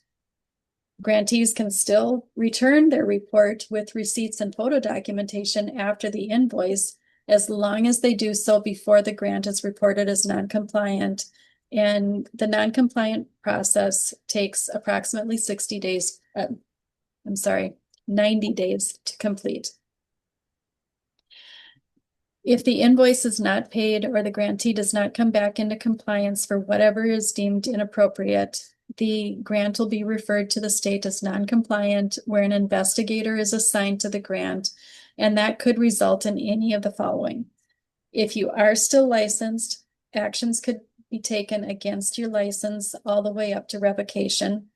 Grantees can still return their report with receipts and photo documentation after the invoice, as long as they do so before the grant is reported as non-compliant. And the non-compliant process takes approximately 90 days to complete. If the invoice is not paid or the grantee does not come back into compliance for whatever is deemed inappropriate, the grant will be referred to the state as non-compliant, where an investigator is assigned to the grant, and that could result in any of the following. If you are still licensed, actions could be taken against your license all the way up to revocation.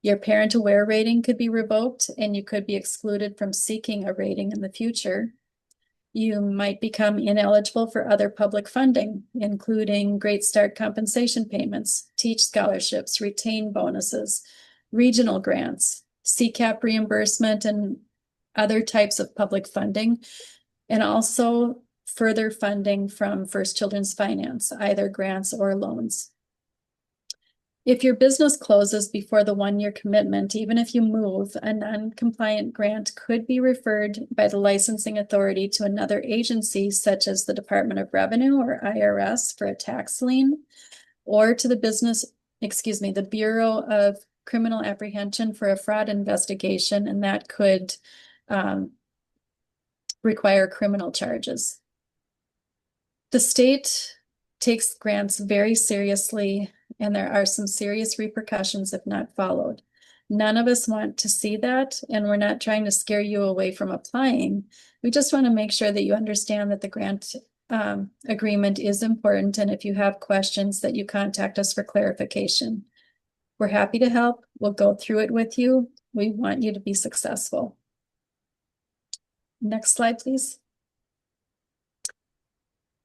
Your parent aware rating could be revoked and you could be excluded from seeking a rating in the future. You might become ineligible for other public funding, including Great Start compensation payments, teach scholarships, retain bonuses, regional grants, CCAP reimbursement, and other types of public funding, and also further funding from First Children's Finance, either grants or loans. If your business closes before the 1-year commitment, even if you move, a non-compliant grant could be referred by the licensing authority to another agency, such as the Department of Revenue or IRS for a tax lien, or to the the Bureau of Criminal Apprehension for a fraud investigation, and that could require criminal charges. The state takes grants very seriously, and there are some serious repercussions if not followed. None of us want to see that, and we're not trying to scare you away from applying. We just want to make sure that you understand that the grant agreement is important, and if you have questions, that you contact us for clarification. We're happy to help. We'll go through it with you. We want you to be successful. Next slide, please.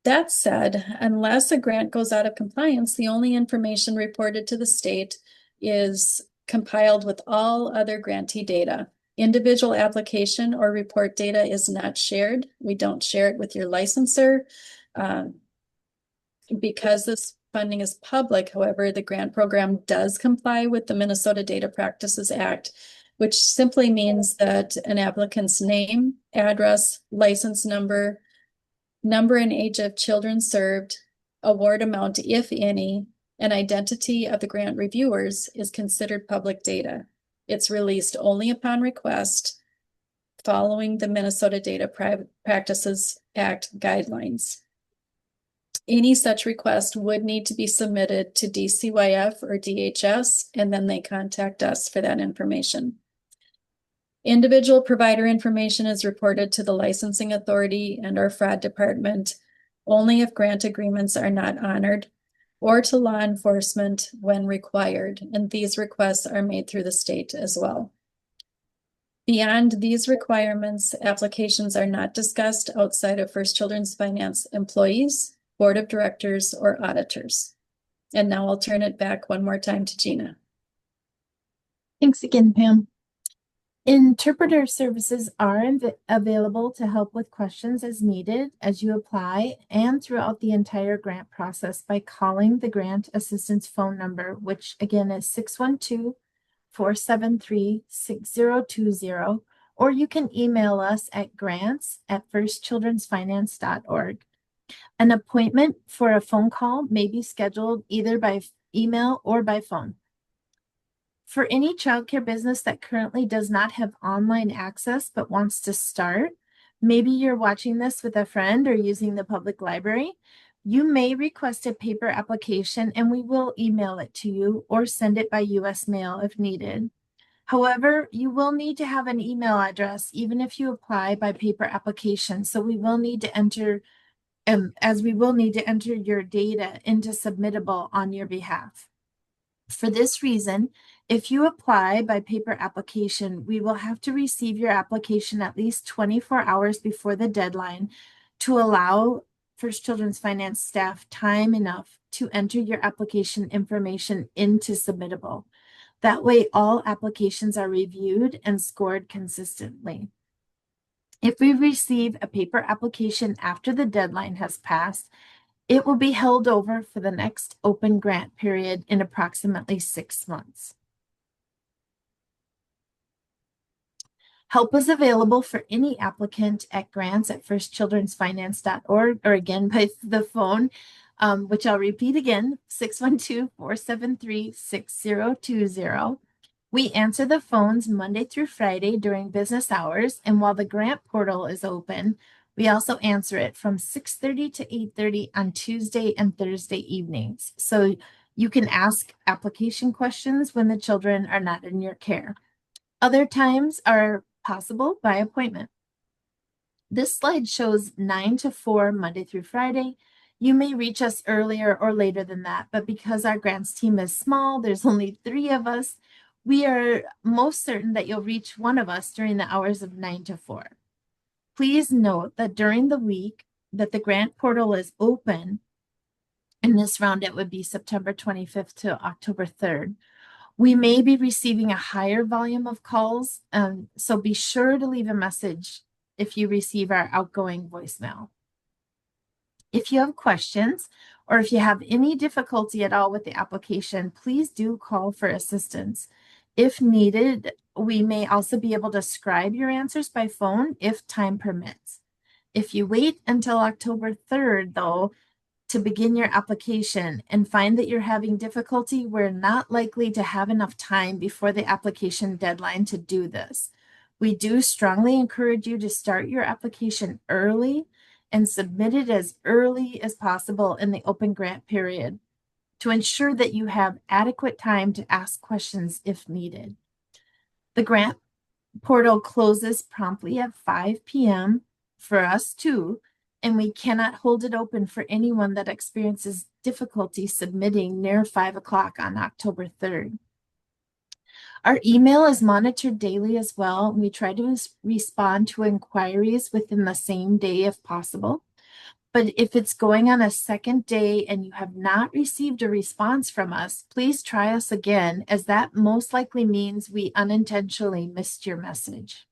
That said, unless a grant goes out of compliance, the only information reported to the state is compiled with all other grantee data. Individual application or report data is not shared. We don't share it with your licensor. Because this funding is public, however, the grant program does comply with the Minnesota Data Practices Act, which simply means that an applicant's name, address, license number and age of children served, award amount, if any, and identity of the grant reviewers is considered public data. It's released only upon request following the Minnesota Data Practices Act guidelines. Any such request would need to be submitted to DCYF or DHS, and then they contact us for that information. Individual provider information is reported to the licensing authority and our fraud department only if grant agreements are not honored, or to law enforcement when required, and these requests are made through the state as well. Beyond these requirements, applications are not discussed outside of First Children's Finance employees, board of directors, or auditors. And now I'll turn it back one more time to Gina. Thanks again, Pam. Interpreter services are available to help with questions as needed as you apply and throughout the entire grant process by calling the grant assistance phone number, which again is 612-473-6020, or you can email us at grants@firstchildrensfinance.org. An appointment for a phone call may be scheduled either by email or by phone. For any childcare business that currently does not have online access but wants to start, maybe you're watching this with a friend or using the public library, you may request a paper application and we will email it to you or send it by US mail if needed. However, you will need to have an email address even if you apply by paper application. So we will need to enter, your data into Submittable on your behalf. For this reason, if you apply by paper application, we will have to receive your application at least 24 hours before the deadline to allow First Children's Finance staff time enough to enter your application information into Submittable. That way, all applications are reviewed and scored consistently. If we receive a paper application after the deadline has passed, it will be held over for the next open grant period in approximately 6 months. Help is available for any applicant at grants@firstchildrensfinance.org, or again by the phone, which I'll repeat again, 612-473-6020. We answer the phones Monday through Friday during business hours, and while the grant portal is open, we also answer it from 6:30 to 8:30 on Tuesday and Thursday evenings. So you can ask application questions when the children are not in your care. Other times are possible by appointment. This slide shows 9 to 4 Monday through Friday. You may reach us earlier or later than that, but because our grants team is small, there's only 3 of us, we are most certain that you'll reach one of us during the hours of 9 to 4. Please note that during the week that the grant portal is open, in this round it would be September 25th to October 3rd, we may be receiving a higher volume of calls, so be sure to leave a message if you receive our outgoing voicemail. If you have questions or if you have any difficulty at all with the application, please do call for assistance. If needed, we may also be able to scribe your answers by phone if time permits. If you wait until October 3rd, though, to begin your application and find that you're having difficulty, we're not likely to have enough time before the application deadline to do this. We do strongly encourage you to start your application early and submit it as early as possible in the open grant period to ensure that you have adequate time to ask questions if needed. The grant portal closes promptly at 5 p.m. for us too, and we cannot hold it open for anyone that experiences difficulty submitting near 5 o'clock on October 3rd. Our email is monitored daily as well. We try to respond to inquiries within the same day if possible. But if it's going on a second day and you have not received a response from us, please try us again, as that most likely means we unintentionally missed your message.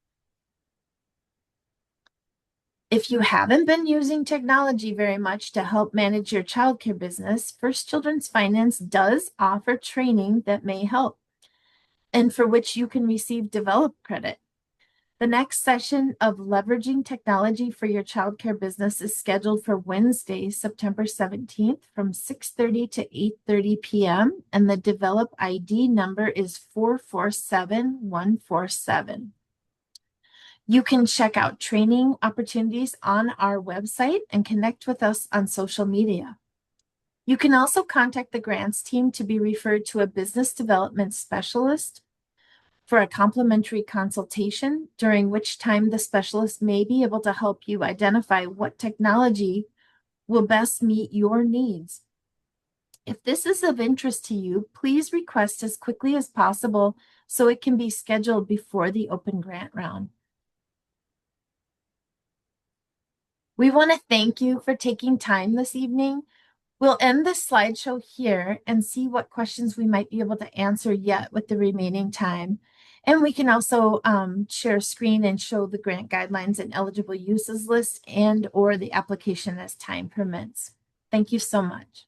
If you haven't been using technology very much to help manage your childcare business, First Children's Finance does offer training that may help and for which you can receive Develop credit. The next session of Leveraging Technology for Your Childcare Business is scheduled for Wednesday, September 17th from 6:30 to 8:30 p.m. and the Develop ID number is 447147. You can check out training opportunities on our website and connect with us on social media. You can also contact the grants team to be referred to a business development specialist for a complimentary consultation, during which time the specialist may be able to help you identify what technology will best meet your needs. If this is of interest to you, please request as quickly as possible so it can be scheduled before the open grant round. We want to thank you for taking time this evening. We'll end this slideshow here and see what questions we might be able to answer yet with the remaining time. And we can also share a screen and show the grant guidelines and eligible uses list and or the application as time permits. Thank you so much.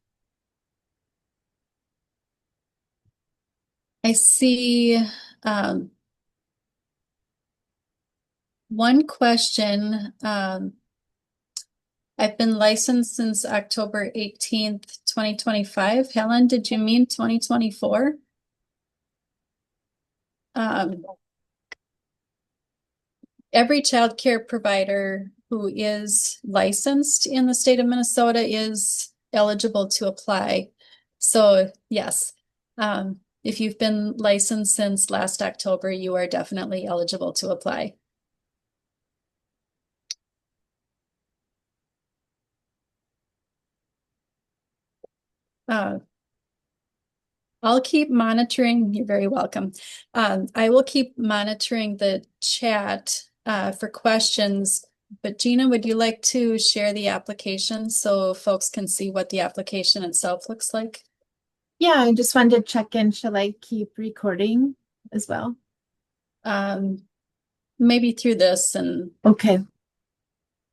I see one question. I've been licensed since October 18th, 2025. Helen, did you mean 2024? Every child care provider who is licensed in the state of Minnesota is eligible to apply. So yes, if you've been licensed since last October, you are definitely eligible to apply. I'll keep monitoring. You're very welcome. I will keep monitoring the chat for questions. But Gina, would you like to share the application so folks can see what the application itself looks like? Yeah, I just wanted to check in. Shall I keep recording as well? Maybe through this and okay.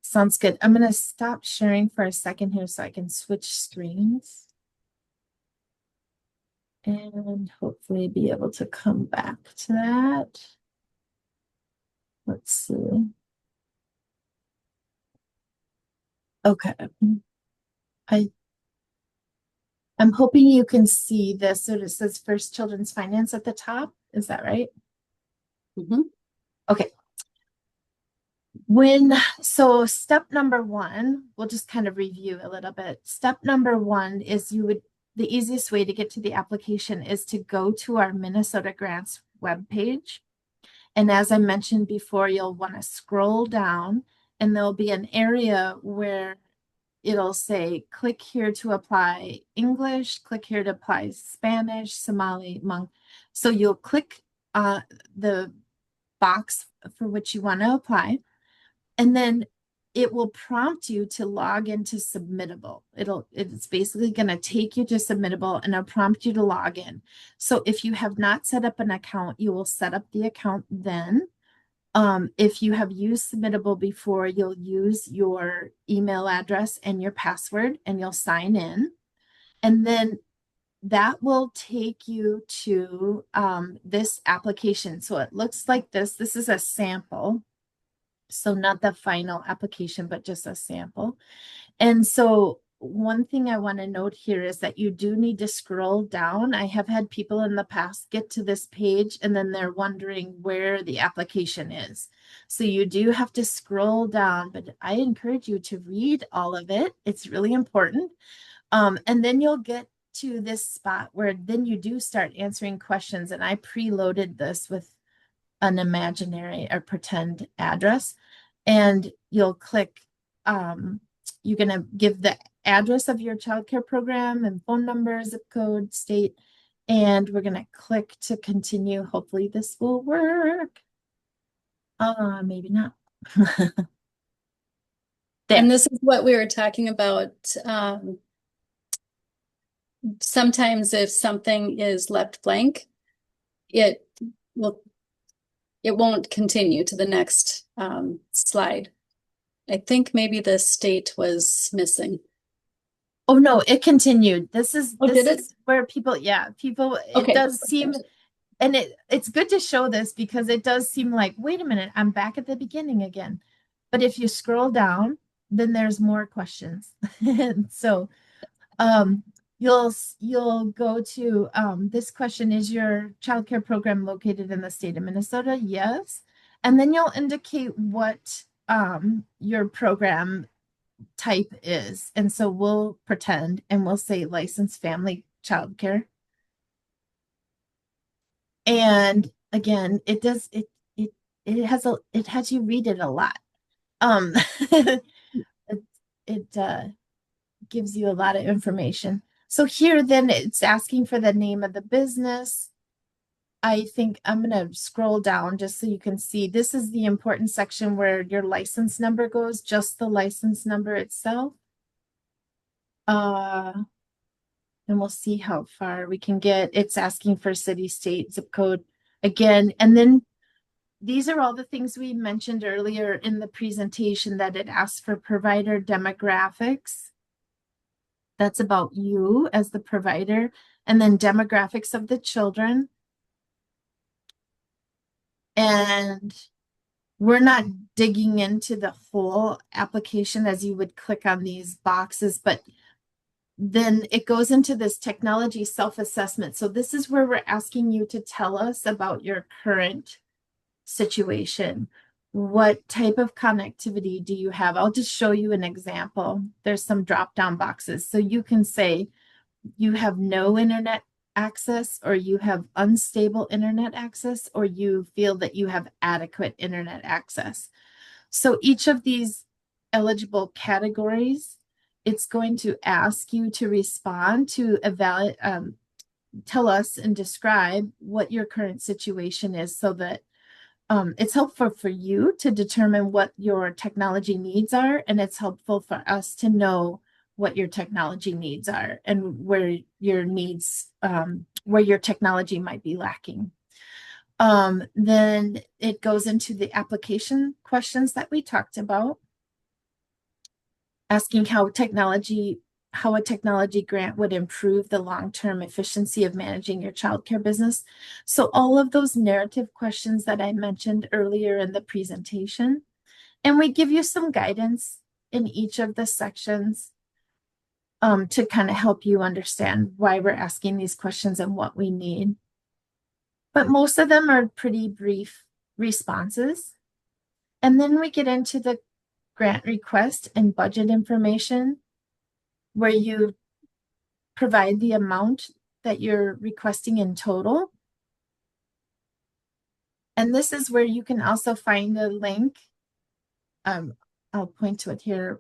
Sounds good. I'm going to stop sharing for a second here so I can switch screens. And hopefully be able to come back to that. Let's see. Okay. I'm hoping you can see this. So it says First Children's Finance at the top. Is that right? Mm-hmm. Okay. So step number one, we'll just kind of review a little bit. Step number one is the easiest way to get to the application is to go to our Minnesota Grants webpage. And as I mentioned before, you'll want to scroll down and there'll be an area where it'll say, click here to apply English, click here to apply Spanish, Somali, Hmong. So you'll click the box for which you want to apply. And then it will prompt you to log into Submittable. It's basically going to take you to Submittable and it'll prompt you to log in. So if you have not set up an account, you will set up the account then. If you have used Submittable before, you'll use your email address and your password and you'll sign in. And then that will take you to this application. So it looks like this. This is a sample. So not the final application, but just a sample. And so one thing I want to note here is that you do need to scroll down. I have had people in the past get to this page and then they're wondering where the application is. So you do have to scroll down, but I encourage you to read all of it. It's really important. And then you'll get to this spot where then you do start answering questions. And I preloaded this with an imaginary or pretend address. And you'll click, you're going to give the address of your childcare program and phone number, zip code, state, and we're going to click to continue. Hopefully this will work. Maybe not. There. And this is what we were talking about. Sometimes if something is left blank, it will it won't continue to the next slide. I think maybe the state was missing. Oh no, it continued. This is did it? where people, yeah, people, Okay. it does seem, and it's good to show this because it does seem like, wait a minute, I'm back at the beginning again. But if you scroll down, then there's more questions. And so you'll go to this question, is your childcare program located in the state of Minnesota? Yes. And then you'll indicate what your program type is. And so we'll pretend and we'll say licensed family childcare. And again, it has you read it a lot. It gives you a lot of information. So here then it's asking for the name of the business. I think I'm going to scroll down just so you can see. This is the important section where your license number goes, just the license number itself. And we'll see how far we can get. It's asking for city, state, zip code again. And then these are all the things we mentioned earlier in the presentation that it asks for provider demographics. That's about you as the provider. And then demographics of the children. And we're not digging into the whole application as you would click on these boxes, but then it goes into this technology self-assessment. So this is where we're asking you to tell us about your current situation. What type of connectivity do you have? I'll just show you an example. There's some drop-down boxes. So you can say you have no internet access, or you have unstable internet access, or you feel that you have adequate internet access. So each of these eligible categories, it's going to ask you to respond to evaluate, tell us and describe what your current situation is so that it's helpful for you to determine what your technology needs are, and it's helpful for us to know what your technology needs are and where your needs, where your technology might be lacking. Then it goes into the application questions that we talked about, asking how a technology grant would improve the long-term efficiency of managing your childcare business. So all of those narrative questions that I mentioned earlier in the presentation, and we give you some guidance in each of the sections to kind of help you understand why we're asking these questions and what we need. But most of them are pretty brief responses. And then we get into the grant request and budget information, where you provide the amount that you're requesting in total. And this is where you can also find a link. I'll point to it here.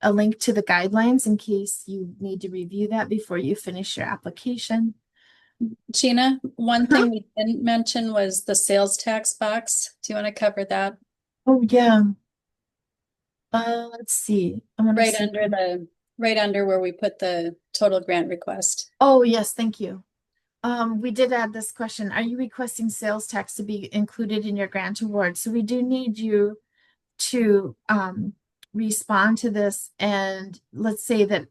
A link to the guidelines in case you need to review that before you finish your application. Gina, one thing we didn't mention was the sales tax box. Do you want to cover that? Oh, yeah. Let's see. Right under where we put the total grant request. Oh, yes, thank you. We did add this question. Are you requesting sales tax to be included in your grant award? So we do need you to respond to this, and let's say that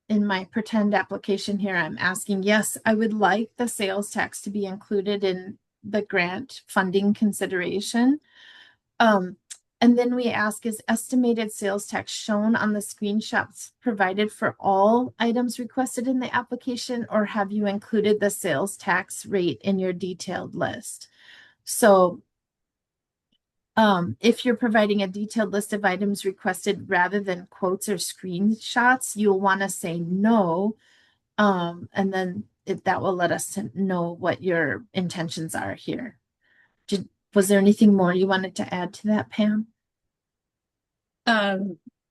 in my pretend application here, I'm asking, yes, I would like the sales tax to be included in the grant funding consideration. And then we ask, is estimated sales tax shown on the screenshots provided for all items requested in the application, or have you included the sales tax rate in your detailed list? So if you're providing a detailed list of items requested rather than quotes or screenshots, you'll want to say no. And then that will let us know what your intentions are here. Was there anything more you wanted to add to that, Pam?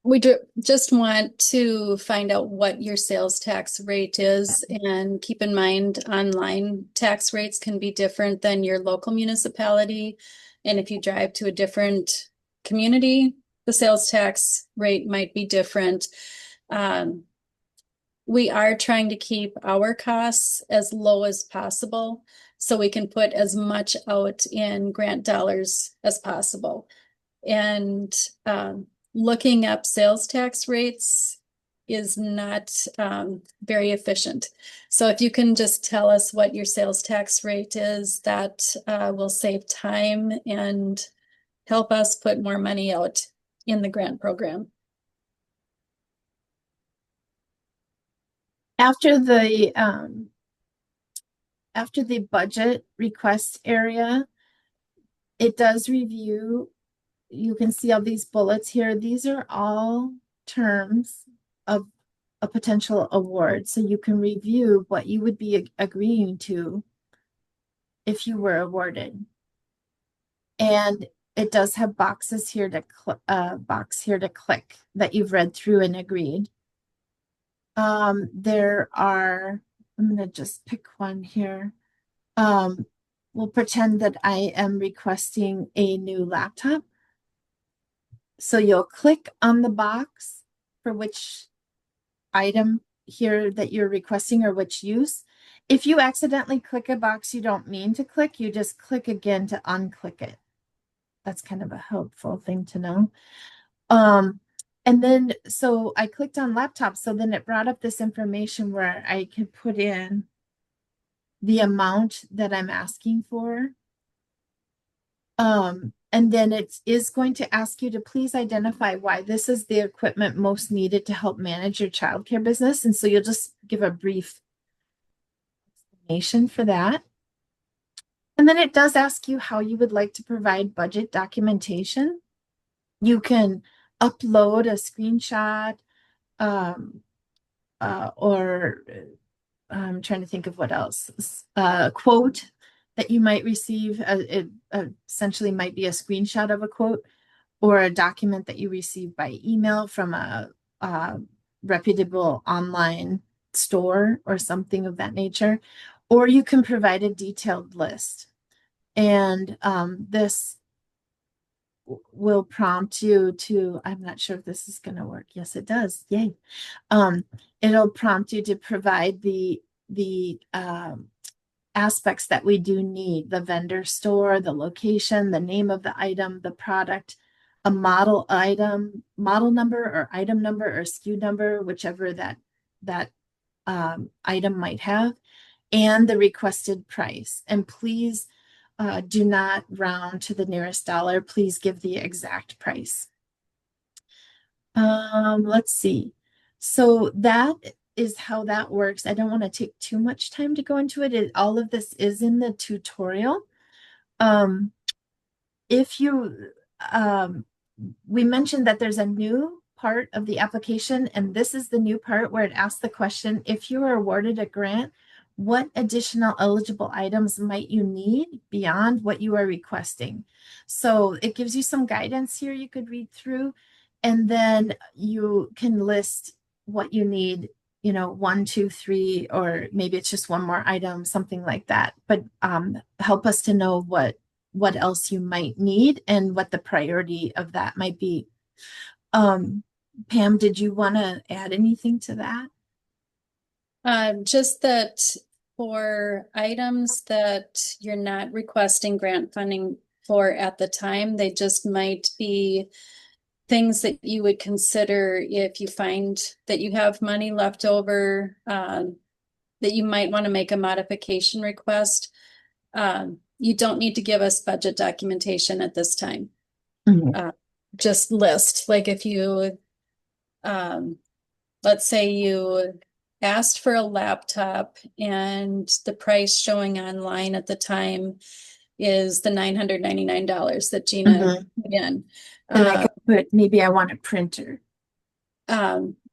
We just want to find out what your sales tax rate is, and keep in mind online tax rates can be different than your local municipality. And if you drive to a different community, the sales tax rate might be different. We are trying to keep our costs as low as possible so we can put as much out in grant dollars as possible. And looking up sales tax rates is not very efficient. So if you can just tell us what your sales tax rate is, that will save time and help us put more money out in the grant program. After the budget request area, it does review. You can see all these bullets here. These are all terms of a potential award. So you can review what you would be agreeing to if you were awarded. And it does have boxes here to box here to click that you've read through and agreed. There are, I'm going to just pick one here. We'll pretend that I am requesting a new laptop. So you'll click on the box for which item here that you're requesting or which use. If you accidentally click a box you don't mean to click, you just click again to unclick it. That's kind of a helpful thing to know. And then, so I clicked on laptop. So then it brought up this information where I could put in the amount that I'm asking for. And then it is going to ask you to please identify why this is the equipment most needed to help manage your childcare business. And so you'll just give a brief explanation for that. And then it does ask you how you would like to provide budget documentation. You can upload a screenshot, or I'm trying to think of what else. A quote that you might receive. It essentially might be a screenshot of a quote, or a document that you receive by email from a reputable online store or something of that nature. Or you can provide a detailed list. And this will prompt you to, I'm not sure if this is going to work. Yes, it does. Yay. It'll prompt you to provide the aspects that we do need: the vendor store, the location, the name of the item, the product, a model item, model number or item number or SKU number, whichever that item might have, and the requested price. And please do not round to the nearest dollar. Please give the exact price. Let's see. So that is how that works. I don't want to take too much time to go into it. All of this is in the tutorial. If you, we mentioned that there's a new part of the application, and this is the new part where it asks the question, if you are awarded a grant, what additional eligible items might you need beyond what you are requesting? So it gives you some guidance here you could read through, and then you can list what you need, 1, 2, 3, or maybe it's just one more item, something like that. But help us to know what else you might need and what the priority of that might be. Pam, did you want to add anything to that? Just that for items that you're not requesting grant funding for at the time, they just might be things that you would consider if you find that you have money left over, that you might want to make a modification request. You don't need to give us budget documentation at this time. Mhm. Just list, like if you, let's say you asked for a laptop and the price showing online at the time is the $999 that Gina Mhm. put in. And I could put, maybe I want a printer.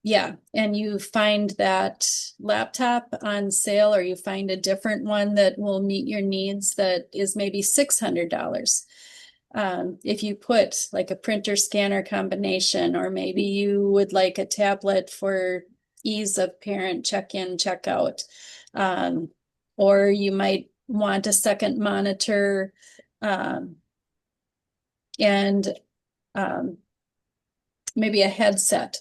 Yeah, and you find that laptop on sale, or you find a different one that will meet your needs that is maybe $600. If you put like a printer scanner combination, or maybe you would like a tablet for ease of parent check-in, check-out. Or you might want a second monitor, and maybe a headset.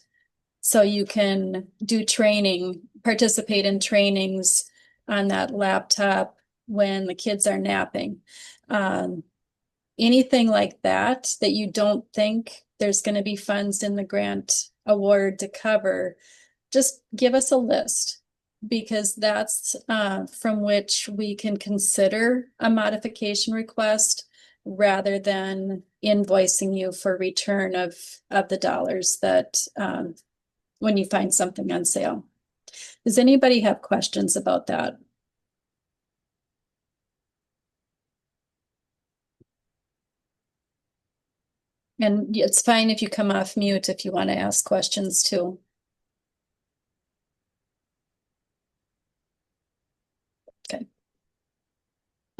So you can do training, participate in trainings on that laptop when the kids are napping. Anything like that that you don't think there's going to be funds in the grant award to cover, just give us a list, because that's from which we can consider a modification request rather than invoicing you for return of the dollars that when you find something on sale. Does anybody have questions about that? And it's fine if you come off mute if you want to ask questions too. Okay.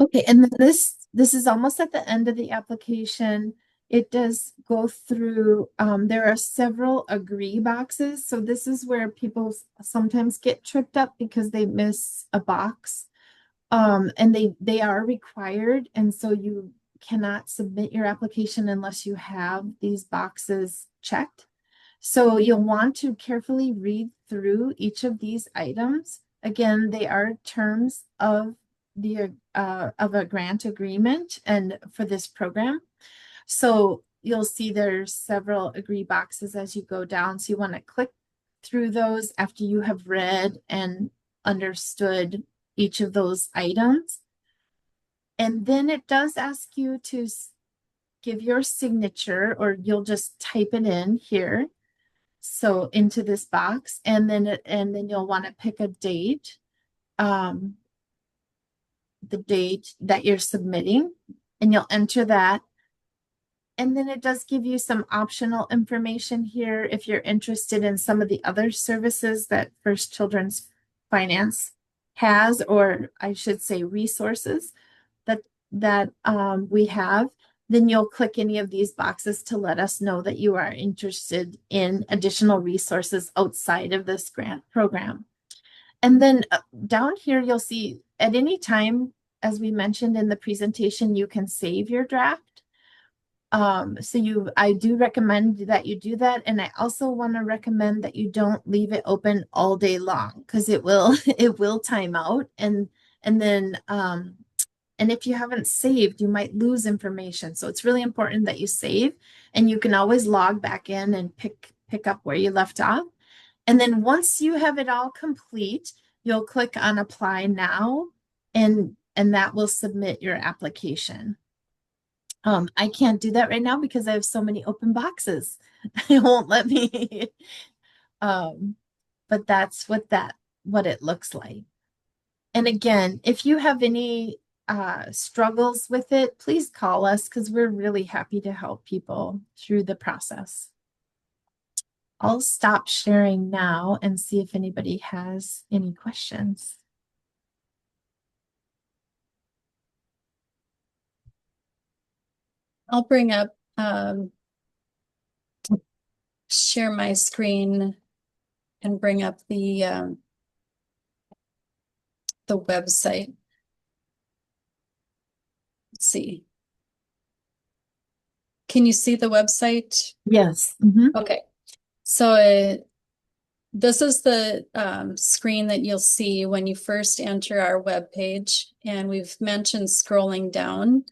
Okay, and then this is almost at the end of the application. It does go through, there are several agree boxes. So this is where people sometimes get tripped up because they miss a box. And they are required, and so you cannot submit your application unless you have these boxes checked. So you'll want to carefully read through each of these items. Again, they are terms of a grant agreement and for this program. So you'll see there's several agree boxes as you go down. So you want to click through those after you have read and understood each of those items. And then it does ask you to give your signature, or you'll just type it in here. So into this box, and then you'll want to pick a date, the date that you're submitting, and you'll enter that. And then it does give you some optional information here if you're interested in some of the other services that First Children's Finance has, or I should say resources that we have. Then you'll click any of these boxes to let us know that you are interested in additional resources outside of this grant program. And then down here, you'll see at any time, as we mentioned in the presentation, you can save your draft. So I do recommend that you do that. And I also want to recommend that you don't leave it open all day long, because it will it will time out. And then and if you haven't saved, you might lose information. So it's really important that you save, and you can always log back in and pick up where you left off. And then once you have it all complete, you'll click on apply now, and that will submit your application. I can't do that right now because I have so many open boxes. It won't let me. But that's what it looks like. And again, if you have any struggles with it, please call us, because we're really happy to help people through the process. I'll stop sharing now and see if anybody has any questions. I'll bring up, share my screen and bring up the website. Let's see. Can you see the website? Yes. Mm-hmm. Okay. So this is the screen that you'll see when you first enter our web page, and we've mentioned scrolling down.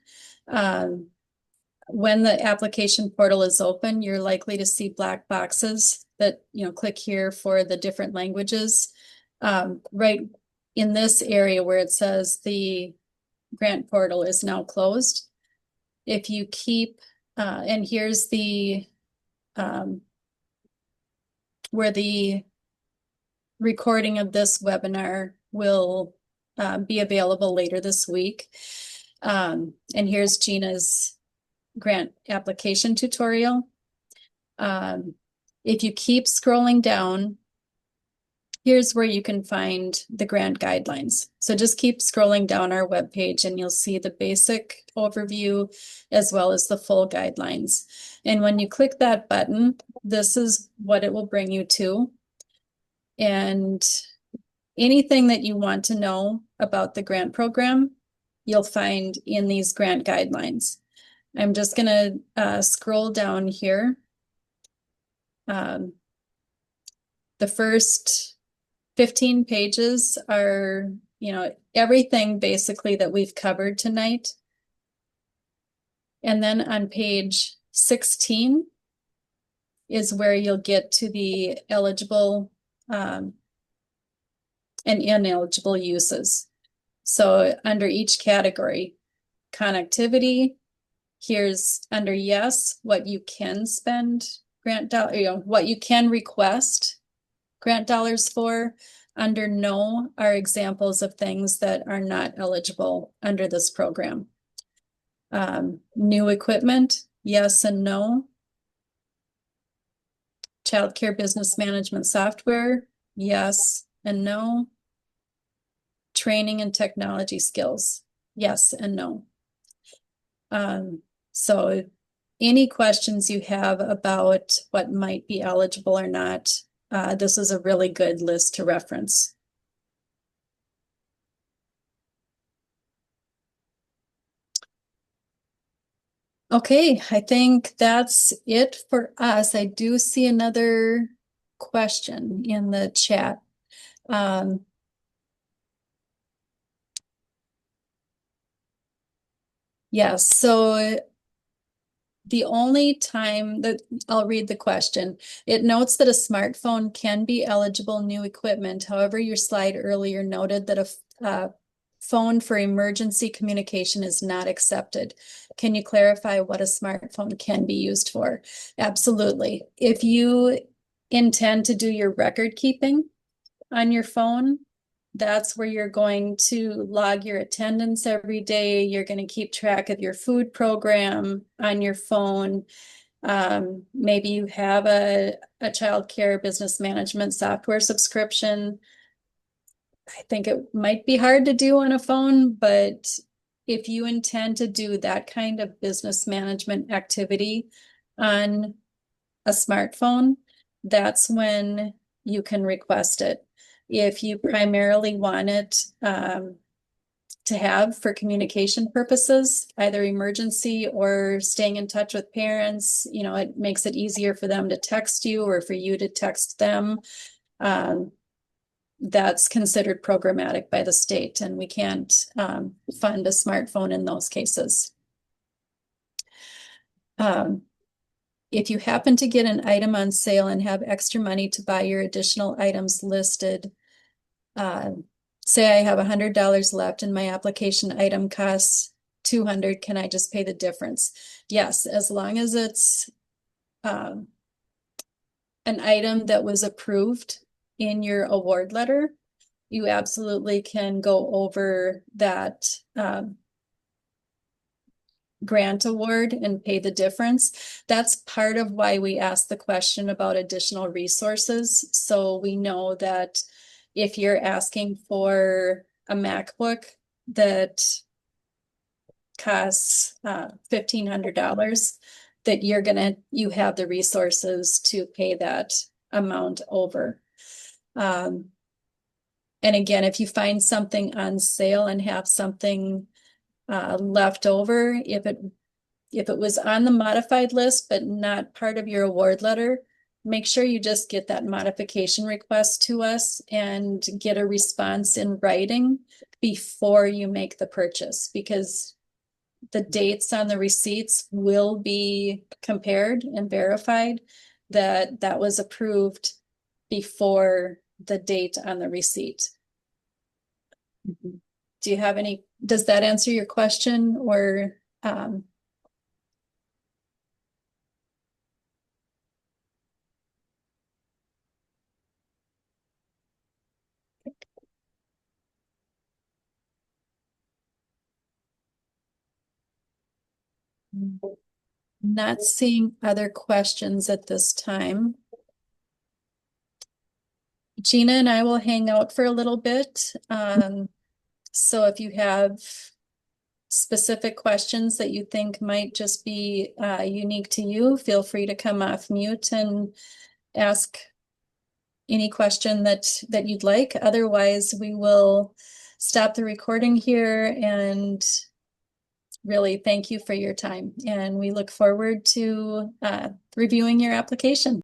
when the application portal is open, you're likely to see black boxes that, click here for the different languages. Right in this area where it says the grant portal is now closed. If you keep, and here's the, where the recording of this webinar will be available later this week. And here's Gina's grant application tutorial. If you keep scrolling down, here's where you can find the grant guidelines. So just keep scrolling down our webpage and you'll see the basic overview as well as the full guidelines. And when you click that button, this is what it will bring you to. And anything that you want to know about the grant program, you'll find in these grant guidelines. I'm just going to scroll down here. The first 15 pages are, everything basically that we've covered tonight. And then on page 16 is where you'll get to the eligible and ineligible uses. So under each category, connectivity, here's under yes, what you can spend grant dollars, what you can request grant dollars for. Under no are examples of things that are not eligible under this program. New equipment, yes and no. Childcare business management software, yes and no. Training and technology skills, yes and no. So any questions you have about what might be eligible or not, this is a really good list to reference. Okay, I think that's it for us. I do see another question in the chat. Yes, so the only time that I'll read the question, it notes that a smartphone can be eligible new equipment. However, your slide earlier noted that a phone for emergency communication is not accepted. Can you clarify what a smartphone can be used for? Absolutely. If you intend to do your record keeping on your phone, that's where you're going to log your attendance every day. You're going to keep track of your food program on your phone. Maybe you have a child care business management software subscription. I think it might be hard to do on a phone, but if you intend to do that kind of business management activity on a smartphone, that's when you can request it. If you primarily want it to have for communication purposes, either emergency or staying in touch with parents, it makes it easier for them to text you or for you to text them. That's considered programmatic by the state, and we can't fund a smartphone in those cases. If you happen to get an item on sale and have extra money to buy your additional items listed, say I have $100 left and my application item costs $200, can I just pay the difference? Yes, as long as it's an item that was approved in your award letter, you absolutely can go over that grant award and pay the difference. That's part of why we asked the question about additional resources. So we know that if you're asking for a MacBook that costs $1,500, that you have the resources to pay that amount over. And again, if you find something on sale and have something left over, if it was on the modified list but not part of your award letter, make sure you just get that modification request to us and get a response in writing before you make the purchase, because the dates on the receipts will be compared and verified that that was approved before the date on the receipt. Do you have any, does that answer your question or, not seeing other questions at this time. Gina and I will hang out for a little bit. So if you have specific questions that you think might just be unique to you, feel free to come off mute and ask any question that you'd like. Otherwise, we will stop the recording here and really thank you for your time. And we look forward to reviewing your application.